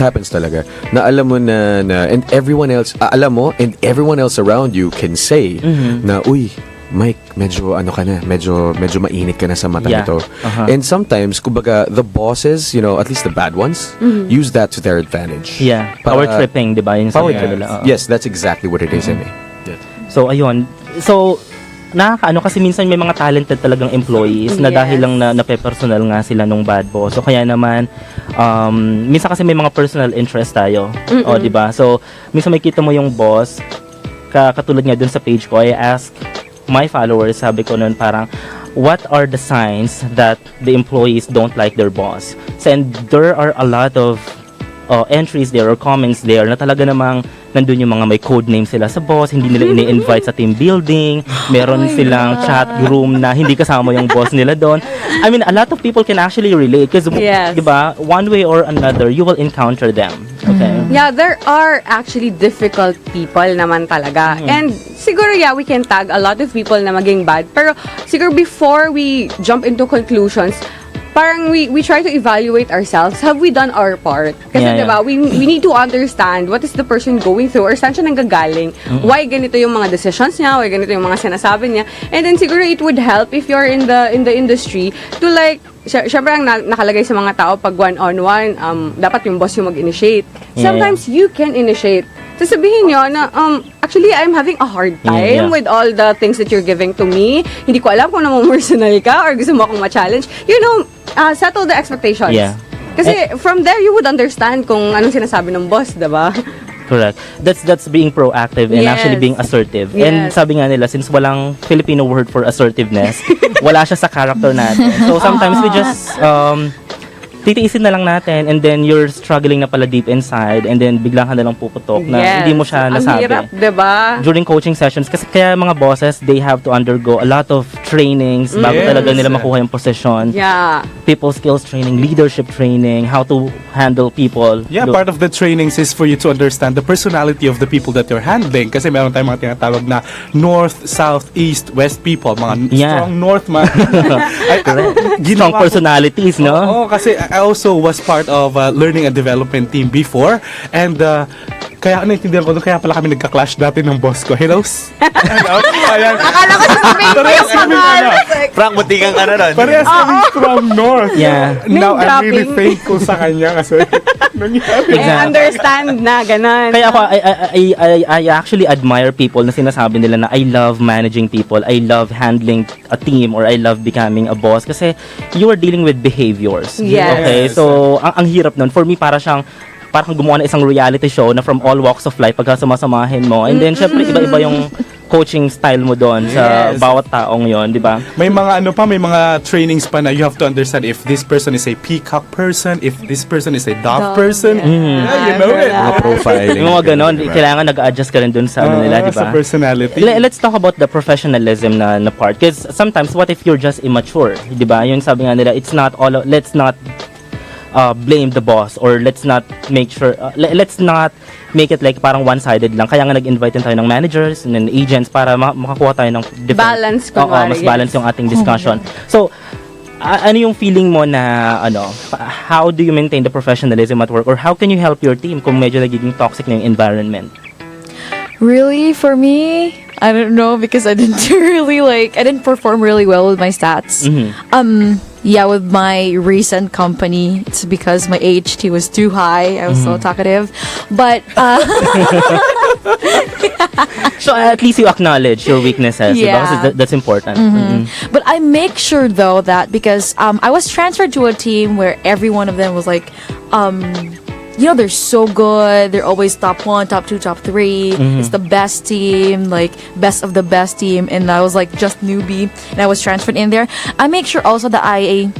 [SPEAKER 5] happens talaga. Na alam mo na and everyone else and everyone else around you can say na uy, Mike, medyo mainit ka na sa mata
[SPEAKER 2] Yeah.
[SPEAKER 5] nito. And sometimes, kumbaga, the bosses, at least the bad ones, use that to their advantage.
[SPEAKER 2] Yeah.
[SPEAKER 5] Para-
[SPEAKER 2] Power tripping, di ba? Yung
[SPEAKER 5] Power
[SPEAKER 2] sabi
[SPEAKER 5] trip.
[SPEAKER 2] nila.
[SPEAKER 5] Yes, that's exactly what it is, Eme.
[SPEAKER 2] So, ayun. So, nakakaano kasi minsan may mga talented talagang employees na dahil lang na nape-personal nga sila nung bad boss. So, kaya naman, minsan kasi may mga personal interest tayo. O, di ba? So, minsan may kita mo yung boss, katulad nga dun sa page ko, I ask my followers, sabi ko nun parang, what are the signs that the employees don't like their boss? So, and there are a lot of entries there or comments there na talaga namang nandun yung mga may code name sila sa boss, hindi nila ini-invite sa team building, meron silang chat room na hindi kasama yung boss nila doon. I mean, a lot of people can actually relate because,
[SPEAKER 3] Yes.
[SPEAKER 2] di ba, one way or another, you will encounter them. Okay?
[SPEAKER 3] Yeah, there are actually difficult people naman talaga. And siguro, we can tag a lot of people na maging bad. Pero siguro before we jump into conclusions, parang we try to evaluate ourselves. Have we done our part? Kasi
[SPEAKER 2] Yeah,
[SPEAKER 3] diba, we need to understand what is the person going through or saan siya nanggagaling. Why ganito yung mga decisions niya, why ganito yung mga sinasabi niya. And then siguro it would help if you're in the industry to like, syempre ang nakalagay sa mga tao pag one-on-one, dapat yung boss yung mag-initiate. Sometimes you can initiate. Sasabihin nyo na, actually, I'm having a hard time with all the things that you're giving to me. Hindi ko alam kung namang personal ka or gusto mo akong ma-challenge. Settle the expectations.
[SPEAKER 2] Yeah.
[SPEAKER 3] Kasi from there, you would understand kung anong sinasabi ng boss, diba?
[SPEAKER 2] Correct. That's being proactive and
[SPEAKER 3] Yes.
[SPEAKER 2] actually being assertive.
[SPEAKER 3] Yes.
[SPEAKER 2] And sabi nga nila, since walang Filipino word for assertiveness, wala siya sa character natin. So sometimes we just titiisin na lang natin and then you're struggling na pala deep inside and then biglang ka na lang puputok na hindi mo siya nasabi.
[SPEAKER 3] Ang hirap, diba?
[SPEAKER 2] During coaching sessions, kasi kaya mga bosses, they have to undergo a lot of trainings bago talaga nila makuha yung position.
[SPEAKER 3] Yeah.
[SPEAKER 2] People skills training, leadership training, how to handle people.
[SPEAKER 4] Yeah, part of the trainings is for you to understand the personality of the people that you're handling. Kasi meron tayong mga tinatawag na North, South, East, West people. Mga strong North man.
[SPEAKER 2] Strong personalities, no?
[SPEAKER 4] Oo, kasi I also was part of a learning and development team before. And kaya naintindihan ko, kaya pala kami nagka-clash dati ng boss ko. Hello?
[SPEAKER 3] Akala ko sasabihin ko yung
[SPEAKER 5] Frank, matigang ka na ron.
[SPEAKER 4] Parehas kami from North.
[SPEAKER 2] Yeah.
[SPEAKER 4] Now,
[SPEAKER 3] Name
[SPEAKER 4] I'm really
[SPEAKER 3] dropping.
[SPEAKER 4] thankful sa kanya kasi nangyari.
[SPEAKER 3] I understand na, ganun.
[SPEAKER 2] Kaya ako, I actually admire people na sinasabi nila na I love managing people, I love handling a team, or I love becoming a boss kasi you are dealing with behaviors.
[SPEAKER 3] Yes.
[SPEAKER 2] Okay, so ang hirap nun. For me, parang gumawa ng isang reality show na from all walks of life pagka sumasamahin mo. And then, syempre, iba-iba yung coaching style mo doon sa bawat taong yon, di ba?
[SPEAKER 4] May mga may mga trainings pa na you have to understand if this person is a peacock person, if this person is a dove person. Yeah, you know it.
[SPEAKER 5] Mga profiling.
[SPEAKER 2] Yung mga ganon, kailangan nag-adjust ka rin doon sa ano nila, di ba?
[SPEAKER 4] Sa personality.
[SPEAKER 2] Let's talk about the professionalism na part. Because sometimes, what if you're just immature? Di ba? Yung sabi nga nila, let's not blame the boss or let's not make it like parang one-sided lang. Kaya nga nag-invite din tayo ng managers and agents para makakuha tayo ng different...
[SPEAKER 3] Balance,
[SPEAKER 2] Oo,
[SPEAKER 3] kunwari,
[SPEAKER 2] mas balance yung ating discussion. So, ano yung feeling mo na, how do you maintain the professionalism at work? Or how can you help your team kung medyo nagiging toxic na yung environment?
[SPEAKER 6] Really, for me, I don't know because I didn't I didn't perform really well with my stats. Yeah, with my recent company, it's because my AHT was too high. I was so talkative, but
[SPEAKER 2] So at least you acknowledge your weaknesses.
[SPEAKER 6] Yeah.
[SPEAKER 2] Diba? Kasi that's important.
[SPEAKER 6] But I make sure though that because I was transferred to a team where every one of them was like, they're so good. They're always top 1, top 2, top 3. It's the best team, like best of the best team. And I was like just newbie, and I was transferred in there. I make sure also that I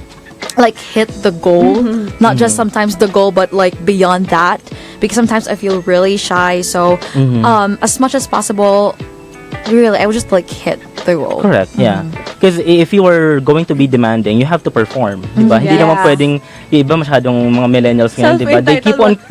[SPEAKER 6] hit the goal, not just sometimes the goal, but like beyond that. Because sometimes I feel really shy. So as much as possible, really, I would just hit the goal.
[SPEAKER 2] Correct, yeah. Because if you are going to be demanding, you have to perform, diba? Hindi naman pwedeng, yung iba masyadong mga millennials ngayon, diba?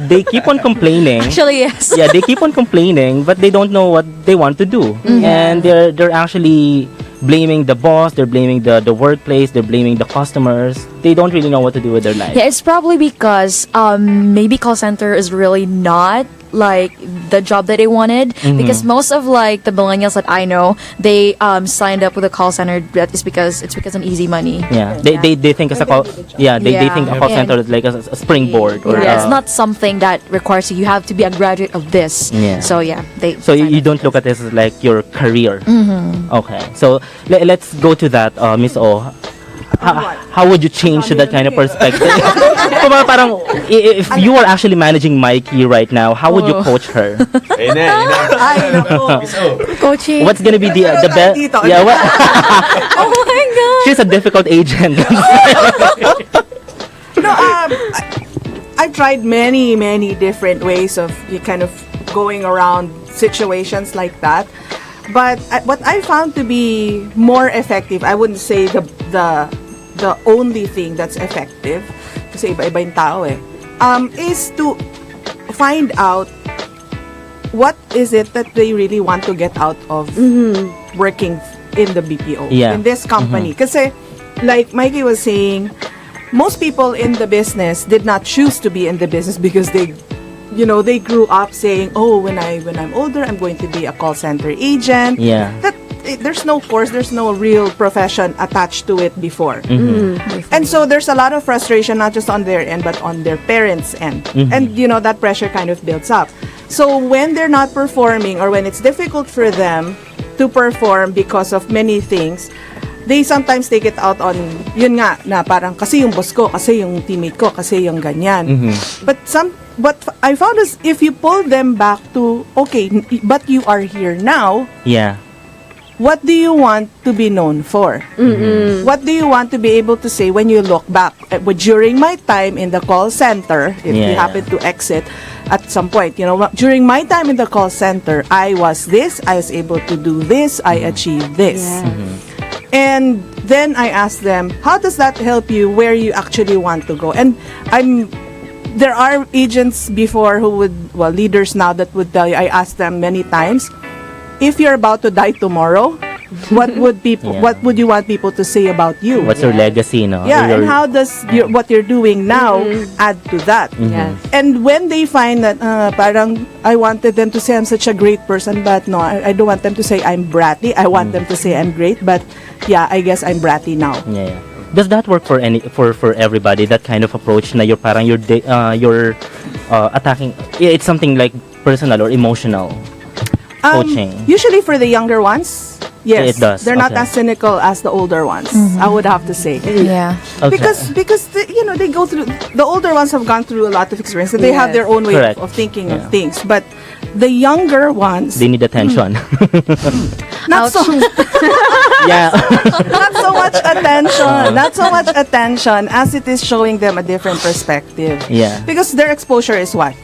[SPEAKER 2] They keep on complaining.
[SPEAKER 6] Actually, yes.
[SPEAKER 2] Yeah, they keep on complaining, but they don't know what they want to do. And they're actually blaming the boss, they're blaming the workplace, they're blaming the customers. They don't really know what to do with their life.
[SPEAKER 6] Yeah, it's probably because maybe call center is really not like the job that they wanted, because most of the millennials that I know, they signed up with a call center that is because it's an easy money.
[SPEAKER 2] Yeah, they think as a call. Yeah, they think a call center is like a springboard. Or
[SPEAKER 6] it's not something that requires you have to be a graduate of this.
[SPEAKER 2] Yeah.
[SPEAKER 6] So yeah, they.
[SPEAKER 2] So you don't look at this as like your career. Okay, so let's go to that, Miss O. How would you change to that kind of perspective? Parang, if you were actually managing Mykee right now, how would you coach her?
[SPEAKER 6] Coaching.
[SPEAKER 2] What's gonna be the best? Yeah, what?
[SPEAKER 6] Oh my god.
[SPEAKER 2] She's a difficult agent.
[SPEAKER 7] I've tried many different ways of kind of going around situations like that. But what I found to be more effective, I wouldn't say the only thing that's effective, kasi iba-iba yung tao is to find out what is it that they really want to get out of working in the BPO, in this company. Kasi, like Mykee was saying, most people in the business did not choose to be in the business because they grew up saying, oh, when I'm older, I'm going to be a call center agent.
[SPEAKER 2] Yeah.
[SPEAKER 7] There's no course, there's no real profession attached to it before. And so there's a lot of frustration, not just on their end, but on their parents' end. And, that pressure kind of builds up. So when they're not performing, or when it's difficult for them to perform because of many things, they sometimes take it out on, yun nga, na parang kasi yung boss ko, kasi yung teammate ko, kasi yung ganyan. But I found is if you pull them back to, okay, but you are here now.
[SPEAKER 2] Yeah.
[SPEAKER 7] What do you want to be known for? What do you want to be able to say when you look back? During my time in the call center, if you happen to exit at some point, during my time in the call center, I was this, I was able to do this, I achieved this. And then I asked them, how does that help you where you actually want to go? And there are agents before leaders now that would tell you, I asked them many times, if you're about to die tomorrow, what would you want people to say about you?
[SPEAKER 2] What's your legacy, no?
[SPEAKER 7] Yeah, and how does what you're doing now add to that? And when they find that, parang I wanted them to say I'm such a great person, but no, I don't want them to say I'm bratty. I want them to say I'm great, but yeah, I guess I'm bratty now.
[SPEAKER 2] Yeah. Does that work for everybody? That kind of approach na you're attacking. It's something like personal or emotional coaching.
[SPEAKER 7] Usually for the younger ones, yes,
[SPEAKER 2] it does.
[SPEAKER 7] They're not as cynical as the older ones. I would have to say.
[SPEAKER 6] Yeah.
[SPEAKER 2] Okay.
[SPEAKER 7] Because they go through, the older ones have gone through a lot of experience. They have their own way of thinking of things. But the younger ones,
[SPEAKER 2] they need attention.
[SPEAKER 7] not so not so much attention. Not so much attention as it is showing them a different perspective.
[SPEAKER 2] Yeah.
[SPEAKER 7] Because their exposure is what?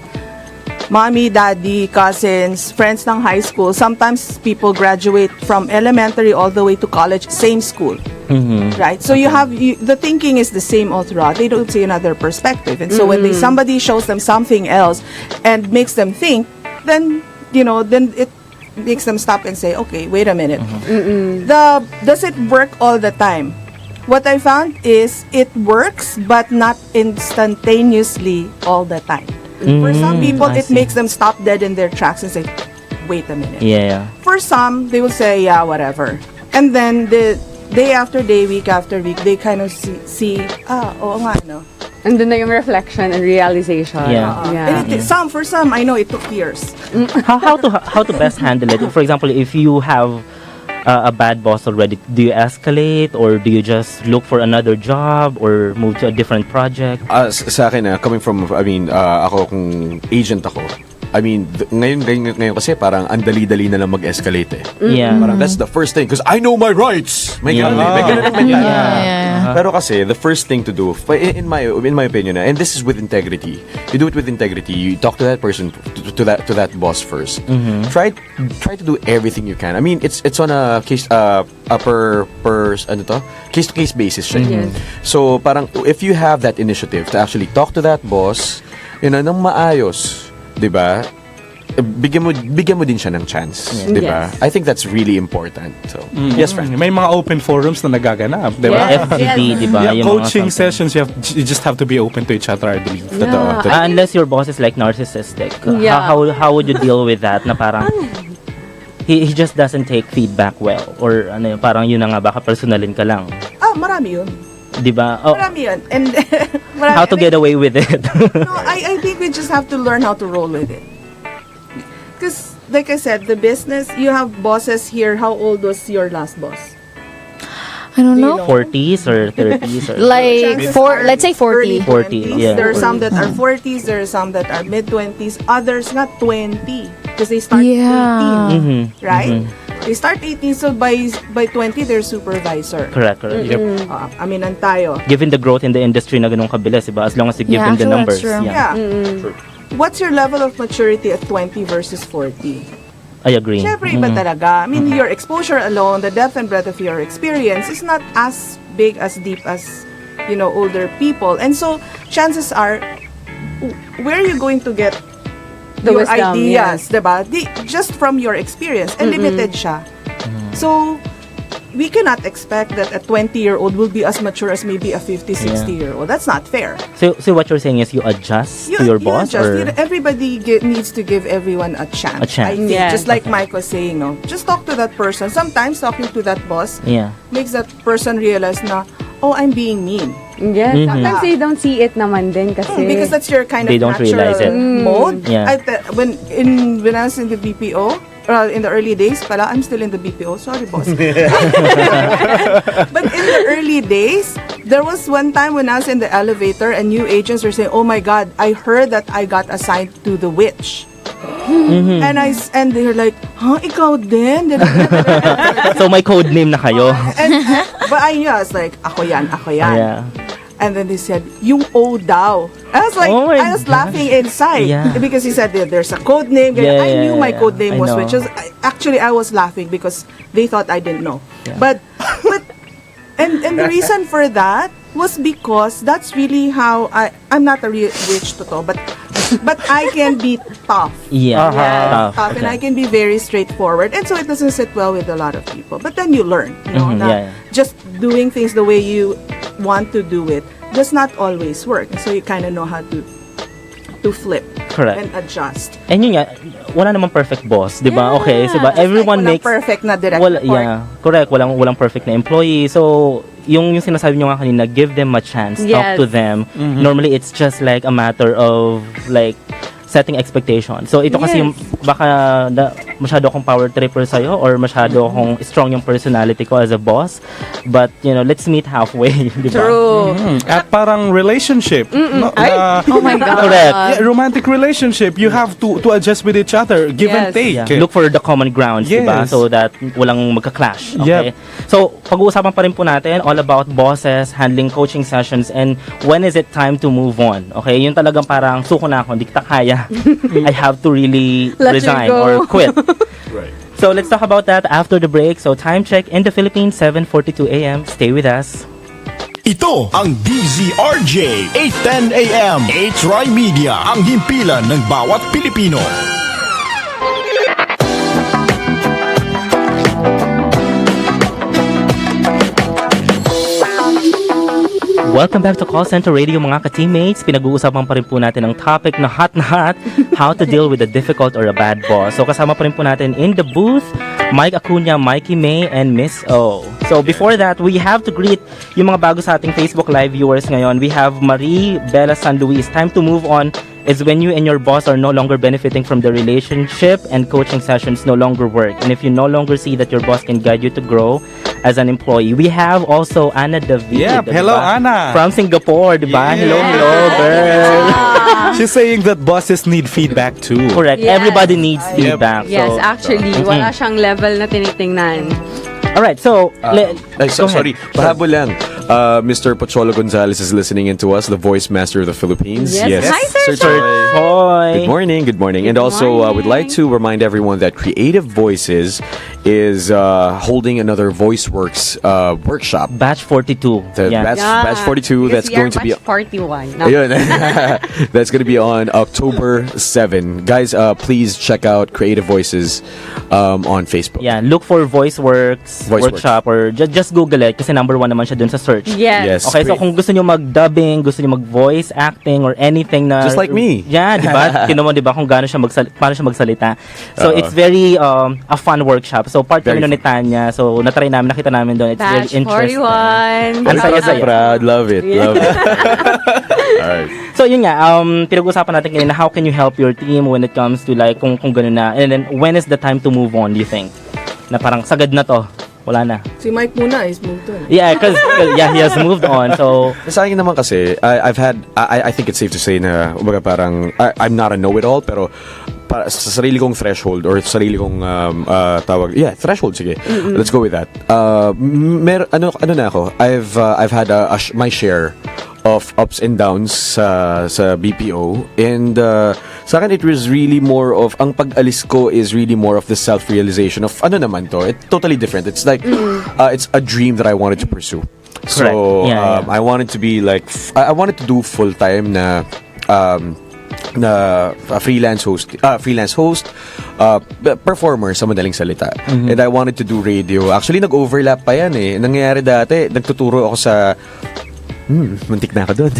[SPEAKER 7] Mommy, daddy, cousins, friends ng high school. Sometimes people graduate from elementary all the way to college, same school. Right? So you have, the thinking is the same all throughout. They don't see another perspective. And so when somebody shows them something else and makes them think, then it makes them stop and say, okay, wait a minute. Does it work all the time? what I found is it works, but not instantaneously all the time. For some people,
[SPEAKER 2] I
[SPEAKER 7] it
[SPEAKER 2] see.
[SPEAKER 7] makes them stop dead in their tracks and say, wait a minute.
[SPEAKER 2] Yeah.
[SPEAKER 7] For some, they will say, yeah, whatever. And then the day after day, week after week, they kind of see oo nga, no.
[SPEAKER 3] And then yung reflection and realization.
[SPEAKER 2] Yeah.
[SPEAKER 7] And for some, I know it took years.
[SPEAKER 2] How to best handle it? For example, if you have a bad boss already, do you escalate or do you just look for another job or move to a different project?
[SPEAKER 5] Sa akin, coming from, ako kung agent ako, ngayon kasi parang ang dali-dali na lang mag-escalate eh.
[SPEAKER 2] Yeah.
[SPEAKER 5] Parang that's the first thing because I know my rights. May ganun eh. May ganun ang mentality. Pero kasi the first thing to do, in my opinion, and this is with integrity. You do it with integrity. You talk to that person, to that boss first. Try to do everything you can. I mean, it's on a case case to case basis siya.
[SPEAKER 3] Yes.
[SPEAKER 5] So parang if you have that initiative to actually talk to that boss, nang maayos, 'di ba? Bigyan mo din siya ng chance, 'di ba?
[SPEAKER 3] Yes.
[SPEAKER 5] I think that's really important. So, yes, Frank.
[SPEAKER 4] May mga open forums na nagaganap, di ba?
[SPEAKER 3] Yes.
[SPEAKER 2] FGD, di ba?
[SPEAKER 4] Yeah,
[SPEAKER 2] Yung mga
[SPEAKER 4] coaching
[SPEAKER 2] something.
[SPEAKER 4] sessions, you just have to be open to each other, I believe.
[SPEAKER 3] Yeah.
[SPEAKER 2] Unless your boss is like narcissistic.
[SPEAKER 3] Yeah.
[SPEAKER 2] How would you deal with that? Na parang he just doesn't take feedback well or parang yun na nga baka personalin ka lang.
[SPEAKER 7] Marami yun.
[SPEAKER 2] 'Di ba? Oh,
[SPEAKER 7] Marami yun. And
[SPEAKER 2] how to get away with it?
[SPEAKER 7] No, I think we just have to learn how to roll with it. Because, like I said, the business, you have bosses here. How old was your last boss?
[SPEAKER 6] I don't know.
[SPEAKER 2] 40s or 30s or
[SPEAKER 6] Like let's say 40.
[SPEAKER 2] 40, yeah.
[SPEAKER 7] There are some that are 40s, there are some that are mid-20s, others not 20 because they start
[SPEAKER 6] Yeah.
[SPEAKER 7] 18, right? They start 18, so by 20 they're supervisor.
[SPEAKER 2] correct.
[SPEAKER 4] Yep.
[SPEAKER 7] Aminan tayo.
[SPEAKER 2] Given the growth in the industry na ganun kabilis, diba? As long as you give
[SPEAKER 6] Yeah,
[SPEAKER 2] them the
[SPEAKER 6] true,
[SPEAKER 2] numbers.
[SPEAKER 6] true.
[SPEAKER 2] Yeah.
[SPEAKER 7] What's your level of maturity at 20 versus 40?
[SPEAKER 2] I agree.
[SPEAKER 7] Siyempre, iba talaga. I mean, your exposure alone, the depth and breadth of your experience is not as big, as deep as, older people. And so, chances are, where are you going to get
[SPEAKER 3] The
[SPEAKER 7] your
[SPEAKER 3] wisdom,
[SPEAKER 7] ideas, diba? Just from your experience. And limited siya. So, we cannot expect that a 20-year-old will be as mature as maybe a 50, 60-year-old. That's not fair.
[SPEAKER 2] So what you're saying is you adjust to your boss or
[SPEAKER 7] Everybody needs to give everyone a chance.
[SPEAKER 2] A chance.
[SPEAKER 7] I think,
[SPEAKER 3] Yes.
[SPEAKER 7] just like Mike was saying, no, just talk to that person. Sometimes talking to that boss
[SPEAKER 2] yeah.
[SPEAKER 7] makes that person realize na, oh, I'm being mean.
[SPEAKER 3] Yes. Sometimes they don't see it naman din kasi.
[SPEAKER 7] Because that's your kind of
[SPEAKER 2] They don't
[SPEAKER 7] natural
[SPEAKER 2] realize it.
[SPEAKER 7] mode.
[SPEAKER 2] Yeah.
[SPEAKER 7] When I was in the BPO, in the early days pala, I'm still in the BPO. Sorry, boss. But in the early days, there was one time when I was in the elevator and new agents were saying, oh my God, I heard that I got assigned to the witch. And they were like, huh, ikaw din?
[SPEAKER 2] So may code name na kayo.
[SPEAKER 7] But I knew, I was like, ako yan.
[SPEAKER 2] Yeah.
[SPEAKER 7] And then they said, yung O daw. I was like,
[SPEAKER 2] Oh my
[SPEAKER 7] I was laughing inside.
[SPEAKER 2] Yeah.
[SPEAKER 7] Because he said there's a code name.
[SPEAKER 2] Yeah,
[SPEAKER 7] I knew my
[SPEAKER 2] yeah.
[SPEAKER 7] code name
[SPEAKER 2] I
[SPEAKER 7] was
[SPEAKER 2] know.
[SPEAKER 7] witches. Actually, I was laughing because they thought I didn't know.
[SPEAKER 2] Yeah.
[SPEAKER 7] But and the reason for that was because that's really how I'm not a real witch totoo, but I can be tough.
[SPEAKER 2] Yeah. Tough.
[SPEAKER 7] Tough, and I can be very straightforward, and so it doesn't sit well with a lot of people. But then you learn, na
[SPEAKER 2] yeah.
[SPEAKER 7] just doing things the way you want to do it does not always work. And so you kind of know how to flip
[SPEAKER 2] Correct.
[SPEAKER 7] and adjust.
[SPEAKER 2] And yun nga, wala namang perfect boss, di ba? Okay, so ba,
[SPEAKER 7] Just
[SPEAKER 2] everyone
[SPEAKER 7] like walang
[SPEAKER 2] makes
[SPEAKER 7] perfect na direct report.
[SPEAKER 2] yeah, correct, walang perfect na employee. So, yung sinasabi nyo nga kanina, give them a chance,
[SPEAKER 3] Yes.
[SPEAKER 2] talk to them. Normally, it's just like a matter of like setting expectations. So, ito kasi yung baka masyado akong power tripper sa'yo or masyado akong strong yung personality ko as a boss. But, let's meet halfway, di ba?
[SPEAKER 3] True.
[SPEAKER 4] At parang relationship. No,
[SPEAKER 6] Oh my God.
[SPEAKER 2] Correct.
[SPEAKER 4] yeah, romantic relationship. You have to adjust with each other, give and
[SPEAKER 3] Yes.
[SPEAKER 4] take.
[SPEAKER 2] Yeah. Look for the common grounds, diba?
[SPEAKER 4] Yes.
[SPEAKER 2] So that walang magka-clash. Okay?
[SPEAKER 4] Yep.
[SPEAKER 2] So, pag-uusapan pa rin po natin all about bosses, handling coaching sessions, and when is it time to move on. Okay? Yun talagang parang suko na ako, hindi kita kaya. I have to really
[SPEAKER 3] Let you
[SPEAKER 2] resign
[SPEAKER 3] go.
[SPEAKER 2] or quit.
[SPEAKER 5] Right.
[SPEAKER 2] So, let's talk about that after the break. So, time check in the Philippines, 7:42 a.m. Stay with us.
[SPEAKER 1] Ito ang DZRJ 810 AM H-Ry Media, ang himpilan ng bawat Pilipino.
[SPEAKER 2] Welcome back to Call Center Radio mga ka-teammates. Pinag-uusapan pa rin po natin ang topic na hot, how to deal with a difficult or a bad boss. So kasama pa rin po natin in the booth, Mike Acuña, Mykee May, and Miss O. So before that, we have to greet yung mga bago sa ating Facebook Live viewers ngayon. We have Marie Bella San Luis. Time to move on is when you and your boss are no longer benefiting from the relationship and coaching sessions no longer work. And if you no longer see that your boss can guide you to grow as an employee. We have also Anna David.
[SPEAKER 4] Yep. Hello, Anna.
[SPEAKER 2] From Singapore, diba?
[SPEAKER 4] Yeah.
[SPEAKER 2] Hello, girl.
[SPEAKER 4] She's saying that bosses need feedback too.
[SPEAKER 2] Correct.
[SPEAKER 3] Yes.
[SPEAKER 2] Everybody needs feedback.
[SPEAKER 3] Yes,
[SPEAKER 2] So,
[SPEAKER 3] actually, wala siyang level na tinitingnan.
[SPEAKER 2] alright, so,
[SPEAKER 5] Ay,
[SPEAKER 2] go ahead.
[SPEAKER 5] sorry, pahabol lang. Mr. Pocholo Gonzalez is listening in to us, the voice master of the Philippines.
[SPEAKER 3] Yes. Hi, Sir Choi.
[SPEAKER 2] Hoy.
[SPEAKER 5] Good morning, good morning. And also, would like to remind everyone that Creative Voices is holding another VoiceWorks workshop.
[SPEAKER 2] Batch 42.
[SPEAKER 5] Batch 42, that's going to be...
[SPEAKER 3] Batch 41. No.
[SPEAKER 5] Ayun. That's going to be on October 7. Guys, please check out Creative Voices on Facebook.
[SPEAKER 2] Yeah, look for VoiceWorks workshop or just Google it kasi number 1 naman siya dun sa search.
[SPEAKER 3] Yes.
[SPEAKER 2] Okay, so kung gusto nyo mag-dubbing, gusto nyo mag-voice acting or anything na...
[SPEAKER 5] Just like me.
[SPEAKER 2] Yeah, di ba? Kino mo, di ba, kung paano siya magsalita. So, it's very a fun workshop. So, part kami nun ni Tanya. So, natry namin, nakita namin doon. It's
[SPEAKER 3] Batch
[SPEAKER 2] very interesting.
[SPEAKER 3] 41.
[SPEAKER 2] Ang saya-saya.
[SPEAKER 5] Proud. Love it. Love it. Alright.
[SPEAKER 2] So, yun nga, pinag-usapan natin kanina, how can you help your team when it comes to like, kung ganun na. And then, when is the time to move on, do you think? Na parang, sagad na to. Wala na.
[SPEAKER 7] Si Mike muna is moved on.
[SPEAKER 2] Yeah, because he has moved on. So,
[SPEAKER 5] Sa akin naman kasi, I think it's safe to say na, umaga parang, I'm not a know-it-all, pero sa sarili kong threshold or sarili kong threshold, sige. Let's go with that. Ano na ako? I've had my share of ups and downs sa BPO, and sa akin it was really more of, ang pag-alis ko is really more of the self-realization of ano naman to, it's totally different. It's like it's a dream that I wanted to pursue. So
[SPEAKER 2] Yeah.
[SPEAKER 5] I wanted to be like I wanted to do full-time na freelance host, performer sa madaling salita. And I wanted to do radio. Actually, nag-overlap pa yan eh. Nangyayari dati, nagtuturo ako sa muntik na ako doon.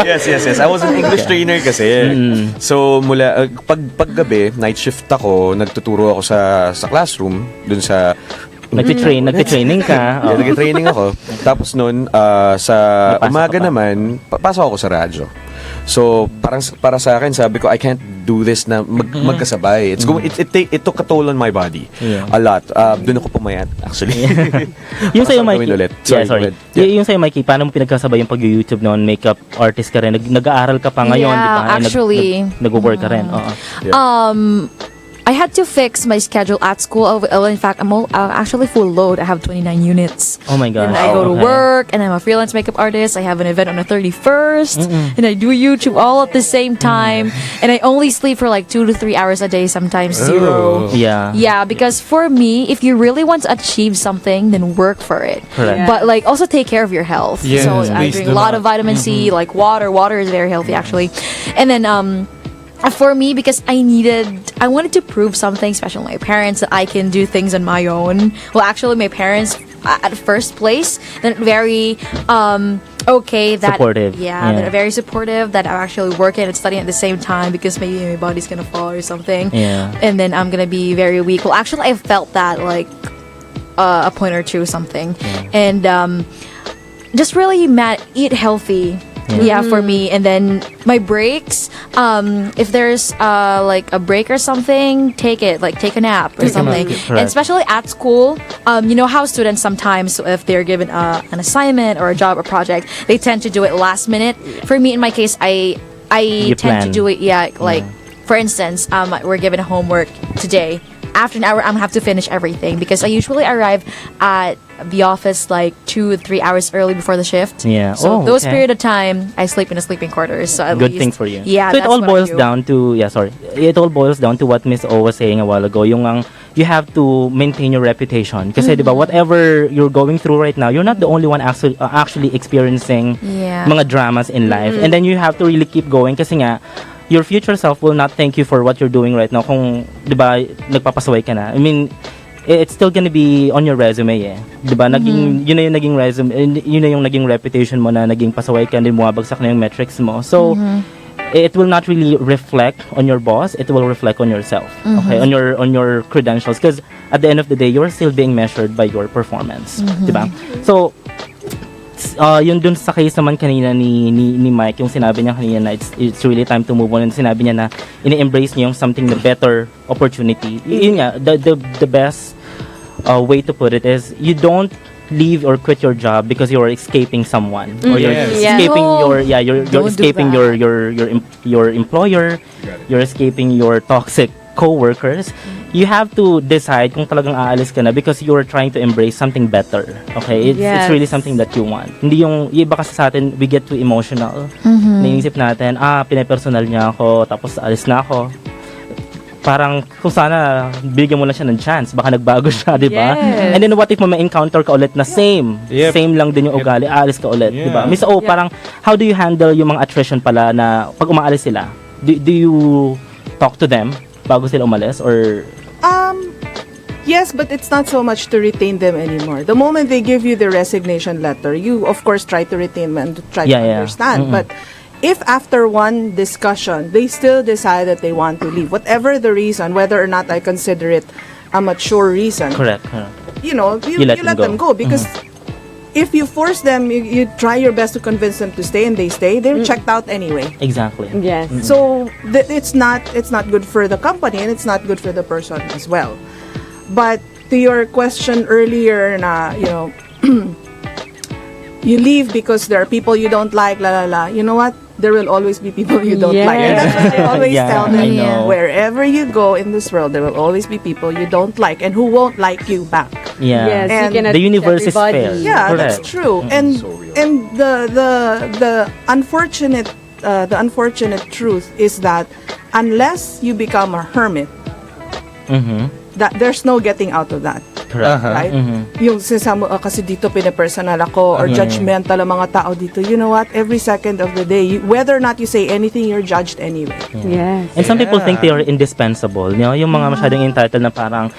[SPEAKER 5] yes. I was an English trainer kasi. So, mula, paggabi, night shift ako, nagtuturo ako sa classroom, dun sa
[SPEAKER 2] nagtitraining ka.
[SPEAKER 5] Yeah, nag-training ako. Tapos nun, sa umaga naman, pasok ako sa radyo. So, parang para sa akin, sabi ko, I can't do this na magkasabay. It took a toll on my body. A lot. Doon ako pumayat, actually.
[SPEAKER 2] Yung sa'yo, Mykee.
[SPEAKER 5] Ulit.
[SPEAKER 2] Sorry. Yung sa'yo, Mykee, paano mo pinagkasabay yung pag-YouTube noon? Makeup artist ka rin. Nag-aaral ka pa ngayon, di ba?
[SPEAKER 6] Actually.
[SPEAKER 2] Nag-work ka rin.
[SPEAKER 6] I had to fix my schedule at school. In fact, I'm actually full load. I have 29 units.
[SPEAKER 2] Oh my God.
[SPEAKER 6] And I go to work, and I'm a freelance makeup artist. I have an event on the 31st, and I do YouTube all at the same time. And I only sleep for like 2 to 3 hours a day, sometimes 0.
[SPEAKER 2] Yeah.
[SPEAKER 6] Yeah, because for me, if you really want to achieve something, then work for it.
[SPEAKER 2] Correct.
[SPEAKER 6] But like also take care of your health.
[SPEAKER 4] Yes,
[SPEAKER 6] So I
[SPEAKER 4] please
[SPEAKER 6] drink
[SPEAKER 4] do
[SPEAKER 6] a lot
[SPEAKER 4] not.
[SPEAKER 6] of vitamin C, like water. Water is very healthy actually. And then for me, because I wanted to prove something special to my parents that I can do things on my own. Well, actually, my parents at first place, they're very okay. That
[SPEAKER 2] Supportive.
[SPEAKER 6] Yeah, they're very supportive. That I'm actually working and studying at the same time because maybe my body's gonna fall or something.
[SPEAKER 2] Yeah.
[SPEAKER 6] And then I'm gonna be very weak. Well, actually, I felt that like a point or two something, and just really eat healthy. Yeah, for me. And then my breaks, if there's like a break or something, take it, like take a nap or something. And especially at school, you know how students sometimes, if they're given an assignment or a job or project, they tend to do it last minute. For me, in my case, I tend to do it, for instance, we're given homework today. After an hour, I'm have to finish everything because I usually arrive at the office like 2 or 3 hours early before the shift.
[SPEAKER 2] Yeah.
[SPEAKER 6] So
[SPEAKER 2] Oh,
[SPEAKER 6] those
[SPEAKER 2] okay.
[SPEAKER 6] period of time, I sleep in a sleeping quarters. So at
[SPEAKER 2] Good
[SPEAKER 6] least,
[SPEAKER 2] thing for you.
[SPEAKER 6] Yeah.
[SPEAKER 2] So it
[SPEAKER 6] that's
[SPEAKER 2] all
[SPEAKER 6] what I
[SPEAKER 2] boils
[SPEAKER 6] do.
[SPEAKER 2] down to It all boils down to what Miss O was saying a while ago. Yung you have to maintain your reputation. Kasi diba, whatever you're going through right now, you're not the only one actually experiencing
[SPEAKER 6] Yeah.
[SPEAKER 2] mga dramas in life. And then you have to really keep going kasi nga your future self will not thank you for what you're doing right now kung, di ba, nagpapasaway ka na. I mean, it's still gonna be on your resume eh. 'Di ba? Naging yun na yung naging resume, yun na yung naging reputation mo na naging pasaway ka, din bumabagsak na yung metrics mo. So it will not really reflect on your boss, it will reflect on yourself. Okay? On your credentials, because at the end of the day, you're still being measured by your performance. 'Di ba? So yun dun sa case naman kanina ni Mike, yung sinabi niya kanina na it's really time to move on, and sinabi niya na ini-embrace niya yung something na better opportunity. Yun nga, the best way to put it is you don't leave or quit your job because you're escaping someone or you're escaping you're escaping your employer, you're escaping your toxic co-workers. You have to decide kung talagang aalis ka na because you're trying to embrace something better. Okay? It's really something that you want. Hindi yung iba kasi sa atin, we get too emotional. Naisip natin, pinapersonal niya ako, tapos alis na ako. Parang kung sana bigyan mo lang siya ng chance, baka nagbago siya, di ba? And then what if mo ma-encounter ka ulit na same lang din yung ugali, aalis ka ulit, di ba? Parang how do you handle yung mga attrition pala na pag umaalis sila? Do you talk to them bago sila umalis or
[SPEAKER 7] Yes, but it's not so much to retain them anymore. The moment they give you the resignation letter, you of course try to retain them and try to understand. But if after one discussion, they still decide that they want to leave, whatever the reason, whether or not I consider it a mature reason,
[SPEAKER 2] correct.
[SPEAKER 7] You let them go because if you force them, you try your best to convince them to stay, and they stay, they're checked out anyway.
[SPEAKER 2] Exactly.
[SPEAKER 3] Yes.
[SPEAKER 7] So it's not good for the company, and it's not good for the person as well. But to your question earlier, na you leave because there are people you don't like, You know what? There will always be people you don't like. And that's what I always tell them. Wherever you go in this world, there will always be people you don't like and who won't like you back.
[SPEAKER 2] Yeah.
[SPEAKER 3] Yes,
[SPEAKER 7] And
[SPEAKER 3] you cannot
[SPEAKER 2] the universe
[SPEAKER 3] please
[SPEAKER 2] is fair.
[SPEAKER 3] everybody.
[SPEAKER 7] Yeah,
[SPEAKER 2] Correct.
[SPEAKER 7] that's true. And the unfortunate truth is that unless you become a hermit, that there's no getting out of that.
[SPEAKER 2] Correct.
[SPEAKER 7] Right? Yung sinasabi mo, kasi dito pinapersonal ako or judgmental ang mga tao dito. You know what? Every second of the day, whether or not you say anything, you're judged anyway.
[SPEAKER 3] Yes.
[SPEAKER 2] And some people think they are indispensable. Yung mga masyadong entitled na parang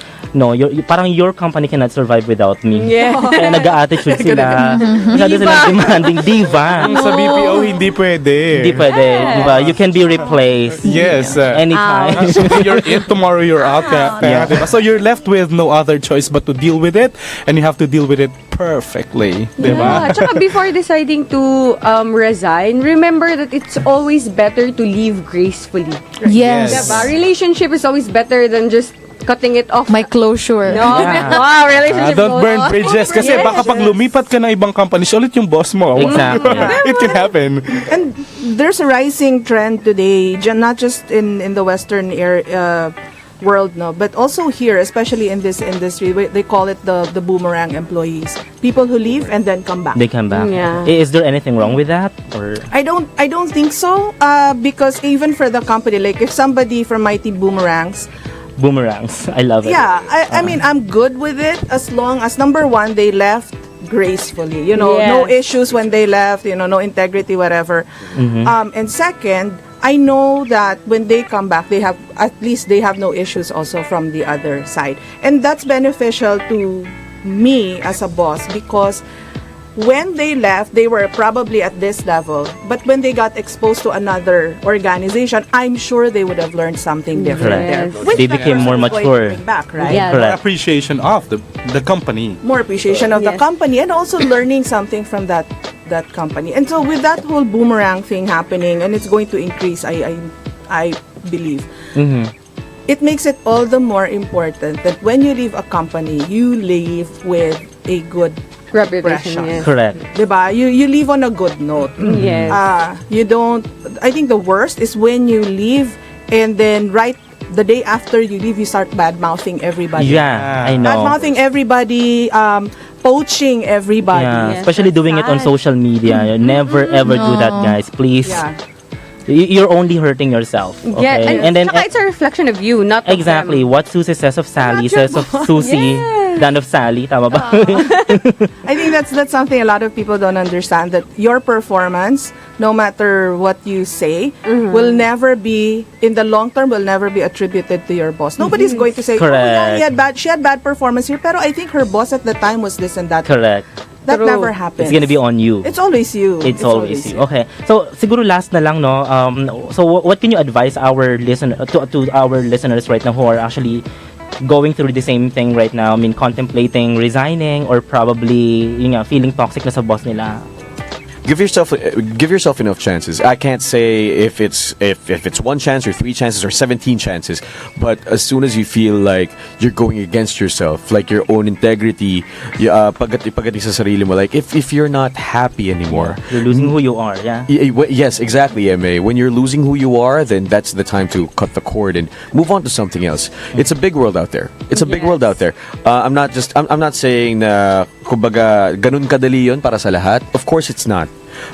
[SPEAKER 2] parang your company cannot survive without me.
[SPEAKER 3] Yeah.
[SPEAKER 2] Kaya nag-a-attitude sila. Masyado silang demanding. Diva.
[SPEAKER 4] Sa BPO, hindi pwede.
[SPEAKER 2] Hindi pwede. Diba? You can be replaced.
[SPEAKER 4] Yes.
[SPEAKER 2] Anytime.
[SPEAKER 4] You're in tomorrow, you're out. Diba? So you're left with no other choice but to deal with it, and you have to deal with it perfectly. Diba?
[SPEAKER 3] Yeah. Tsaka before deciding to resign, remember that it's always better to leave gracefully.
[SPEAKER 6] Yes.
[SPEAKER 3] Diba? Relationship is always better than just cutting it off.
[SPEAKER 6] My closure.
[SPEAKER 3] No? Wow, relationship
[SPEAKER 4] Don't
[SPEAKER 3] goes
[SPEAKER 4] burn
[SPEAKER 3] on.
[SPEAKER 4] bridges kasi
[SPEAKER 3] Yes.
[SPEAKER 4] baka pag lumipat ka ng ibang company, siya ulit yung boss mo.
[SPEAKER 2] Exactly.
[SPEAKER 4] It can happen.
[SPEAKER 7] And there's a rising trend today, not just in the Western world, but also here, especially in this industry, they call it the boomerang employees. People who leave and then come back.
[SPEAKER 2] They come back.
[SPEAKER 3] Yeah.
[SPEAKER 2] Is there anything wrong with that? Or
[SPEAKER 7] I don't think so. Because even for the company, like if somebody from my team boomerangs,
[SPEAKER 2] I love it.
[SPEAKER 7] yeah, I mean, I'm good with it as long as number one, they left gracefully. No
[SPEAKER 3] Yes.
[SPEAKER 7] issues when they left. No integrity, whatever. And second, I know that when they come back, they have no issues also from the other side, and that's beneficial to me as a boss because when they left, they were probably at this level, but when they got exposed to another organization, I'm sure they would have learned something different
[SPEAKER 3] Yes.
[SPEAKER 7] there. Which
[SPEAKER 2] They
[SPEAKER 7] the
[SPEAKER 2] became
[SPEAKER 7] person
[SPEAKER 2] more
[SPEAKER 7] is going to
[SPEAKER 2] mature.
[SPEAKER 7] bring back, right?
[SPEAKER 3] Yeah.
[SPEAKER 4] More
[SPEAKER 2] Correct.
[SPEAKER 4] appreciation of the company.
[SPEAKER 7] More appreciation of the
[SPEAKER 3] Yes.
[SPEAKER 7] company and also learning something from that company. And so with that whole boomerang thing happening, and it's going to increase, I believe. It makes it all the more important that when you leave a company, you leave with a good
[SPEAKER 3] Reputation,
[SPEAKER 7] impression.
[SPEAKER 3] yes.
[SPEAKER 2] Correct.
[SPEAKER 7] Diba? You leave on a good note.
[SPEAKER 3] Yes.
[SPEAKER 7] You don't. I think the worst is when you leave and then right the day after you leave, you start bad mouthing everybody.
[SPEAKER 2] Yeah, I know.
[SPEAKER 7] Bad mouthing everybody. Poaching everybody.
[SPEAKER 2] Yeah,
[SPEAKER 3] Yes,
[SPEAKER 2] especially
[SPEAKER 3] that's
[SPEAKER 2] doing it on
[SPEAKER 3] sad.
[SPEAKER 2] social media. Never ever do that, guys. Please.
[SPEAKER 7] Yeah.
[SPEAKER 2] You're only hurting yourself. Okay?
[SPEAKER 3] Yeah, and
[SPEAKER 2] then
[SPEAKER 3] tsaka it's a reflection of you, not of
[SPEAKER 2] exactly
[SPEAKER 3] them.
[SPEAKER 2] what Susie says of Sally
[SPEAKER 3] Not your
[SPEAKER 2] says of
[SPEAKER 3] boss.
[SPEAKER 2] Susie.
[SPEAKER 3] Yes.
[SPEAKER 2] than of Sally. Tama ba?
[SPEAKER 7] I think that's something a lot of people don't understand, that your performance, no matter what you say, will never be, in the long term, will never be attributed to your boss. Nobody's going to say,
[SPEAKER 2] Correct.
[SPEAKER 7] she had bad performance here, pero I think her boss at the time was this and that.
[SPEAKER 2] Correct.
[SPEAKER 7] That
[SPEAKER 3] True.
[SPEAKER 7] never happens.
[SPEAKER 2] It's gonna be on you.
[SPEAKER 7] It's always you.
[SPEAKER 2] It's always you. Okay. So siguro last na lang, no. So what can you advise our to our listeners right now who are actually going through the same thing right now? I mean, contemplating resigning or probably feeling toxic na sa boss nila.
[SPEAKER 5] Give yourself enough chances. I can't say if it's one chance or 3 chances or 17 chances, but as soon as you feel like you're going against yourself, like your own integrity, pagdating sa sarili mo, like if you're not happy anymore,
[SPEAKER 2] You're losing who you are. Yeah.
[SPEAKER 5] Yes, exactly, MA. When you're losing who you are, then that's the time to cut the cord and move on to something else. It's a big world out there. It's a big world out there. I'm not saying na kumbaga ganun kadali yun para sa lahat. Of course, it's not.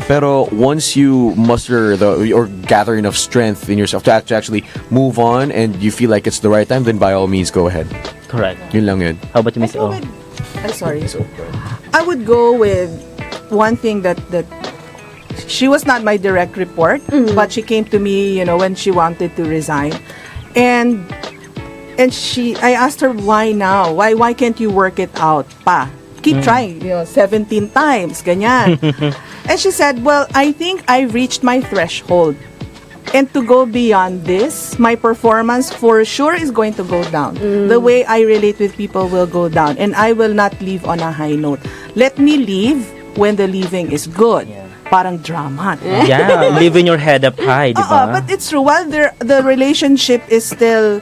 [SPEAKER 5] Pero once you muster or gather enough strength in yourself to actually move on and you feel like it's the right time, then by all means go ahead.
[SPEAKER 2] Correct.
[SPEAKER 5] Yun lang yun.
[SPEAKER 2] How about you, Miss O?
[SPEAKER 7] Sorry. I would go with one thing that she was not my direct report, but she came to me, when she wanted to resign, and I asked her, why now? Why can't you work it out, pa? Keep trying, 17 times, ganyan. And she said, well, I think I reached my threshold. And to go beyond this, my performance for sure is going to go down. The way I relate with people will go down. And I will not leave on a high note. Let me leave when the leaving is good. Parang drama.
[SPEAKER 2] Yeah, living your head up high, di ba?
[SPEAKER 7] But it's true. While the relationship is still,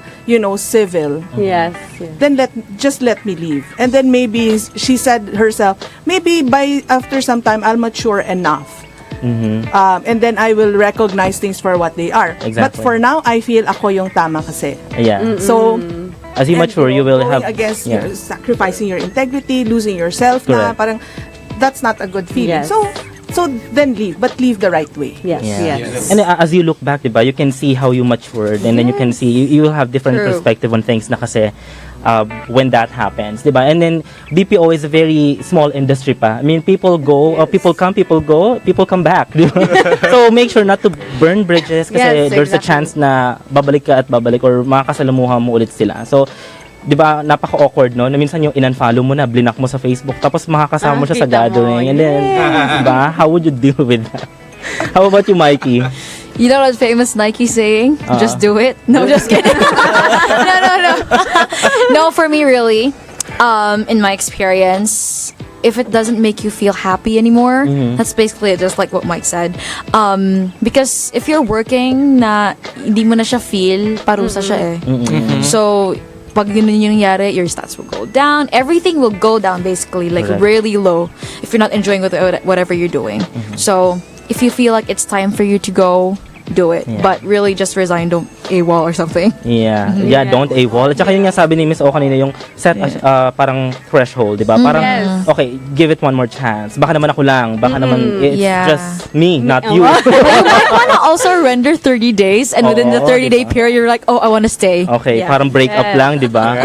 [SPEAKER 7] civil,
[SPEAKER 3] Yes.
[SPEAKER 7] then just let me leave. And then maybe she said herself, maybe after some time I'll mature enough. And then I will recognize things for what they are.
[SPEAKER 2] Exactly.
[SPEAKER 7] But for now, I feel ako yung tama kasi.
[SPEAKER 2] Yeah.
[SPEAKER 7] So,
[SPEAKER 2] As you mature, you will
[SPEAKER 7] going
[SPEAKER 2] have
[SPEAKER 7] against sacrificing your integrity, losing yourself na
[SPEAKER 2] Correct.
[SPEAKER 7] parang that's not a good feeling.
[SPEAKER 3] Yes.
[SPEAKER 7] So then leave, but leave the right way.
[SPEAKER 3] Yes.
[SPEAKER 2] Yeah.
[SPEAKER 3] Yes.
[SPEAKER 2] And as you look back, diba, you can see how you matured, and then you can see you will have different
[SPEAKER 3] True.
[SPEAKER 2] perspective on things na kasi when that happens, diba? And then BPO is a very small industry pa. I mean, people go, people come, people go, people come back. Diba? So make sure not to burn bridges kasi
[SPEAKER 3] Yes,
[SPEAKER 2] there's a
[SPEAKER 3] exactly.
[SPEAKER 2] chance na babalik ka at babalik or makakasalamuha mo ulit sila. So di ba, napaka-awkward, no? Na minsan yung in-unfollow mo na, blinak mo sa Facebook, tapos makakasama mo siya sa
[SPEAKER 3] kita mo,
[SPEAKER 2] gathering. And then, di ba, how would you deal with that? How about you, Mykee?
[SPEAKER 6] You know that famous Nike saying? Just do it. No, just kidding. No. No, for me, really, in my experience, if it doesn't make you feel happy anymore, that's basically it, just like what Mike said. Because if you're working na hindi mo na siya feel, parusa siya eh. So, pag yun yung nangyari, your stats will go down. Everything will go down, basically, like
[SPEAKER 2] Correct.
[SPEAKER 6] really low if you're not enjoying whatever you're doing. So, if you feel like it's time for you to go, do it.
[SPEAKER 2] Yeah.
[SPEAKER 6] But really, just resign, don't AWOL or something.
[SPEAKER 2] Yeah, don't AWOL. At saka yun nga sabi ni Miss O kanina, yung set parang threshold, di ba? Parang,
[SPEAKER 3] Yes.
[SPEAKER 2] okay, give it one more chance. Baka naman ako lang. Baka naman, it's
[SPEAKER 6] Yeah.
[SPEAKER 2] just me, not you.
[SPEAKER 6] You might wanna also render 30 days, and within the
[SPEAKER 2] Oo,
[SPEAKER 6] 30-day
[SPEAKER 2] diba?
[SPEAKER 6] period, you're like, oh, I wanna stay.
[SPEAKER 2] Okay,
[SPEAKER 3] Yeah.
[SPEAKER 2] parang break up
[SPEAKER 3] Yes.
[SPEAKER 2] lang, di ba?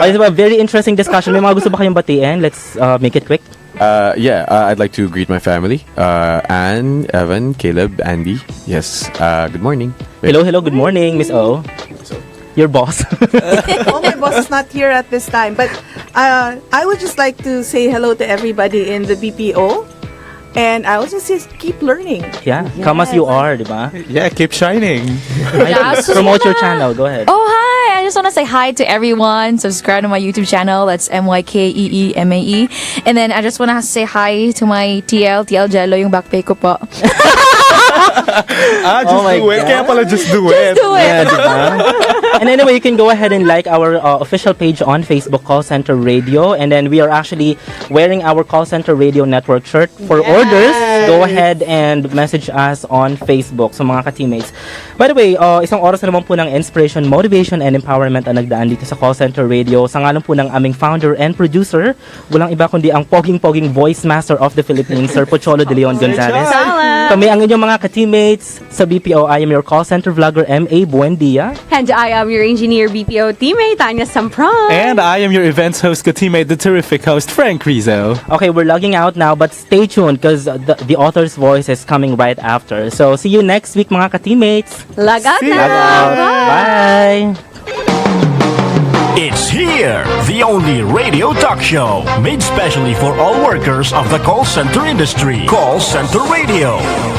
[SPEAKER 2] Okay, diba? Very interesting discussion. May mga gusto ba kayong batiin? Let's make it quick.
[SPEAKER 5] I'd like to greet my family. Anne, Evan, Caleb, Andy. Yes. Good morning.
[SPEAKER 2] Hello, good morning, Miss O. Your boss.
[SPEAKER 7] Oh, my boss is not here at this time. But I would just like to say hello to everybody in the BPO. And I will just keep learning.
[SPEAKER 2] Yeah, come as you are, di ba?
[SPEAKER 4] Yeah, keep shining.
[SPEAKER 6] Yeah, I just
[SPEAKER 2] Promote your
[SPEAKER 6] wanna-
[SPEAKER 2] channel. Go ahead.
[SPEAKER 6] Oh, hi! I just want to say hi to everyone. Subscribe to my YouTube channel. That's MYKEEMAE. And then I just want to say hi to my TL Jello, yung back pay ko po.
[SPEAKER 4] Just
[SPEAKER 2] Oh my
[SPEAKER 4] do it.
[SPEAKER 2] God.
[SPEAKER 4] Kaya pala just do it.
[SPEAKER 6] Do it!
[SPEAKER 2] Yeah, diba? And anyway, you can go ahead and like our official page on Facebook, Call Center Radio. And then we are actually wearing our Call Center Radio Network shirt. For orders, go ahead and message us on Facebook. So mga ka-teammates. By the way, isang oras na naman po ng inspiration, motivation, and empowerment ang nagdaan dito sa Call Center Radio. Sa ngalan po ng aming founder and producer, walang iba kundi ang poging-poging voice master of the Philippines, Sir Pocholo de Leon Gonzalez. Kami ang inyong mga ka ka-teammates sa BPO, I am your call center vlogger, M.A. Buendia.
[SPEAKER 3] And I am your engineer BPO teammate, Tanya Sampron.
[SPEAKER 4] And I am your events host, ka-teammate, the terrific host, Frank Rizzo.
[SPEAKER 2] Okay, we're logging out now, but stay tuned because the author's voice is coming right after. So, see you next week, mga ka-teammates.
[SPEAKER 3] Lag out
[SPEAKER 4] See
[SPEAKER 3] na!
[SPEAKER 4] ya.
[SPEAKER 2] Bye!
[SPEAKER 1] It's here, the only radio talk show made specially for all workers of the call center industry. Call Center Radio.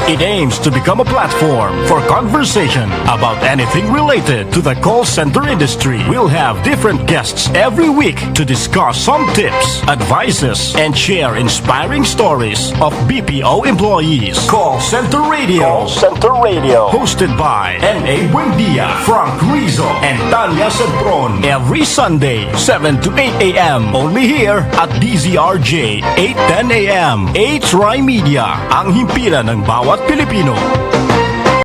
[SPEAKER 1] It aims to become a platform for conversation about anything related to the call center industry. We'll have different guests every week to discuss some tips, advices, and share inspiring stories of BPO employees. Call Center Radio. Call Center Radio. Hosted by M.A. Buendia, Frank Rizzo, and Tanya Sampron. Every Sunday, 7 to 8 a.m. Only here at DZRJ, 8:10 a.m. A-Try Media, ang himpilan ng bawat Pilipino.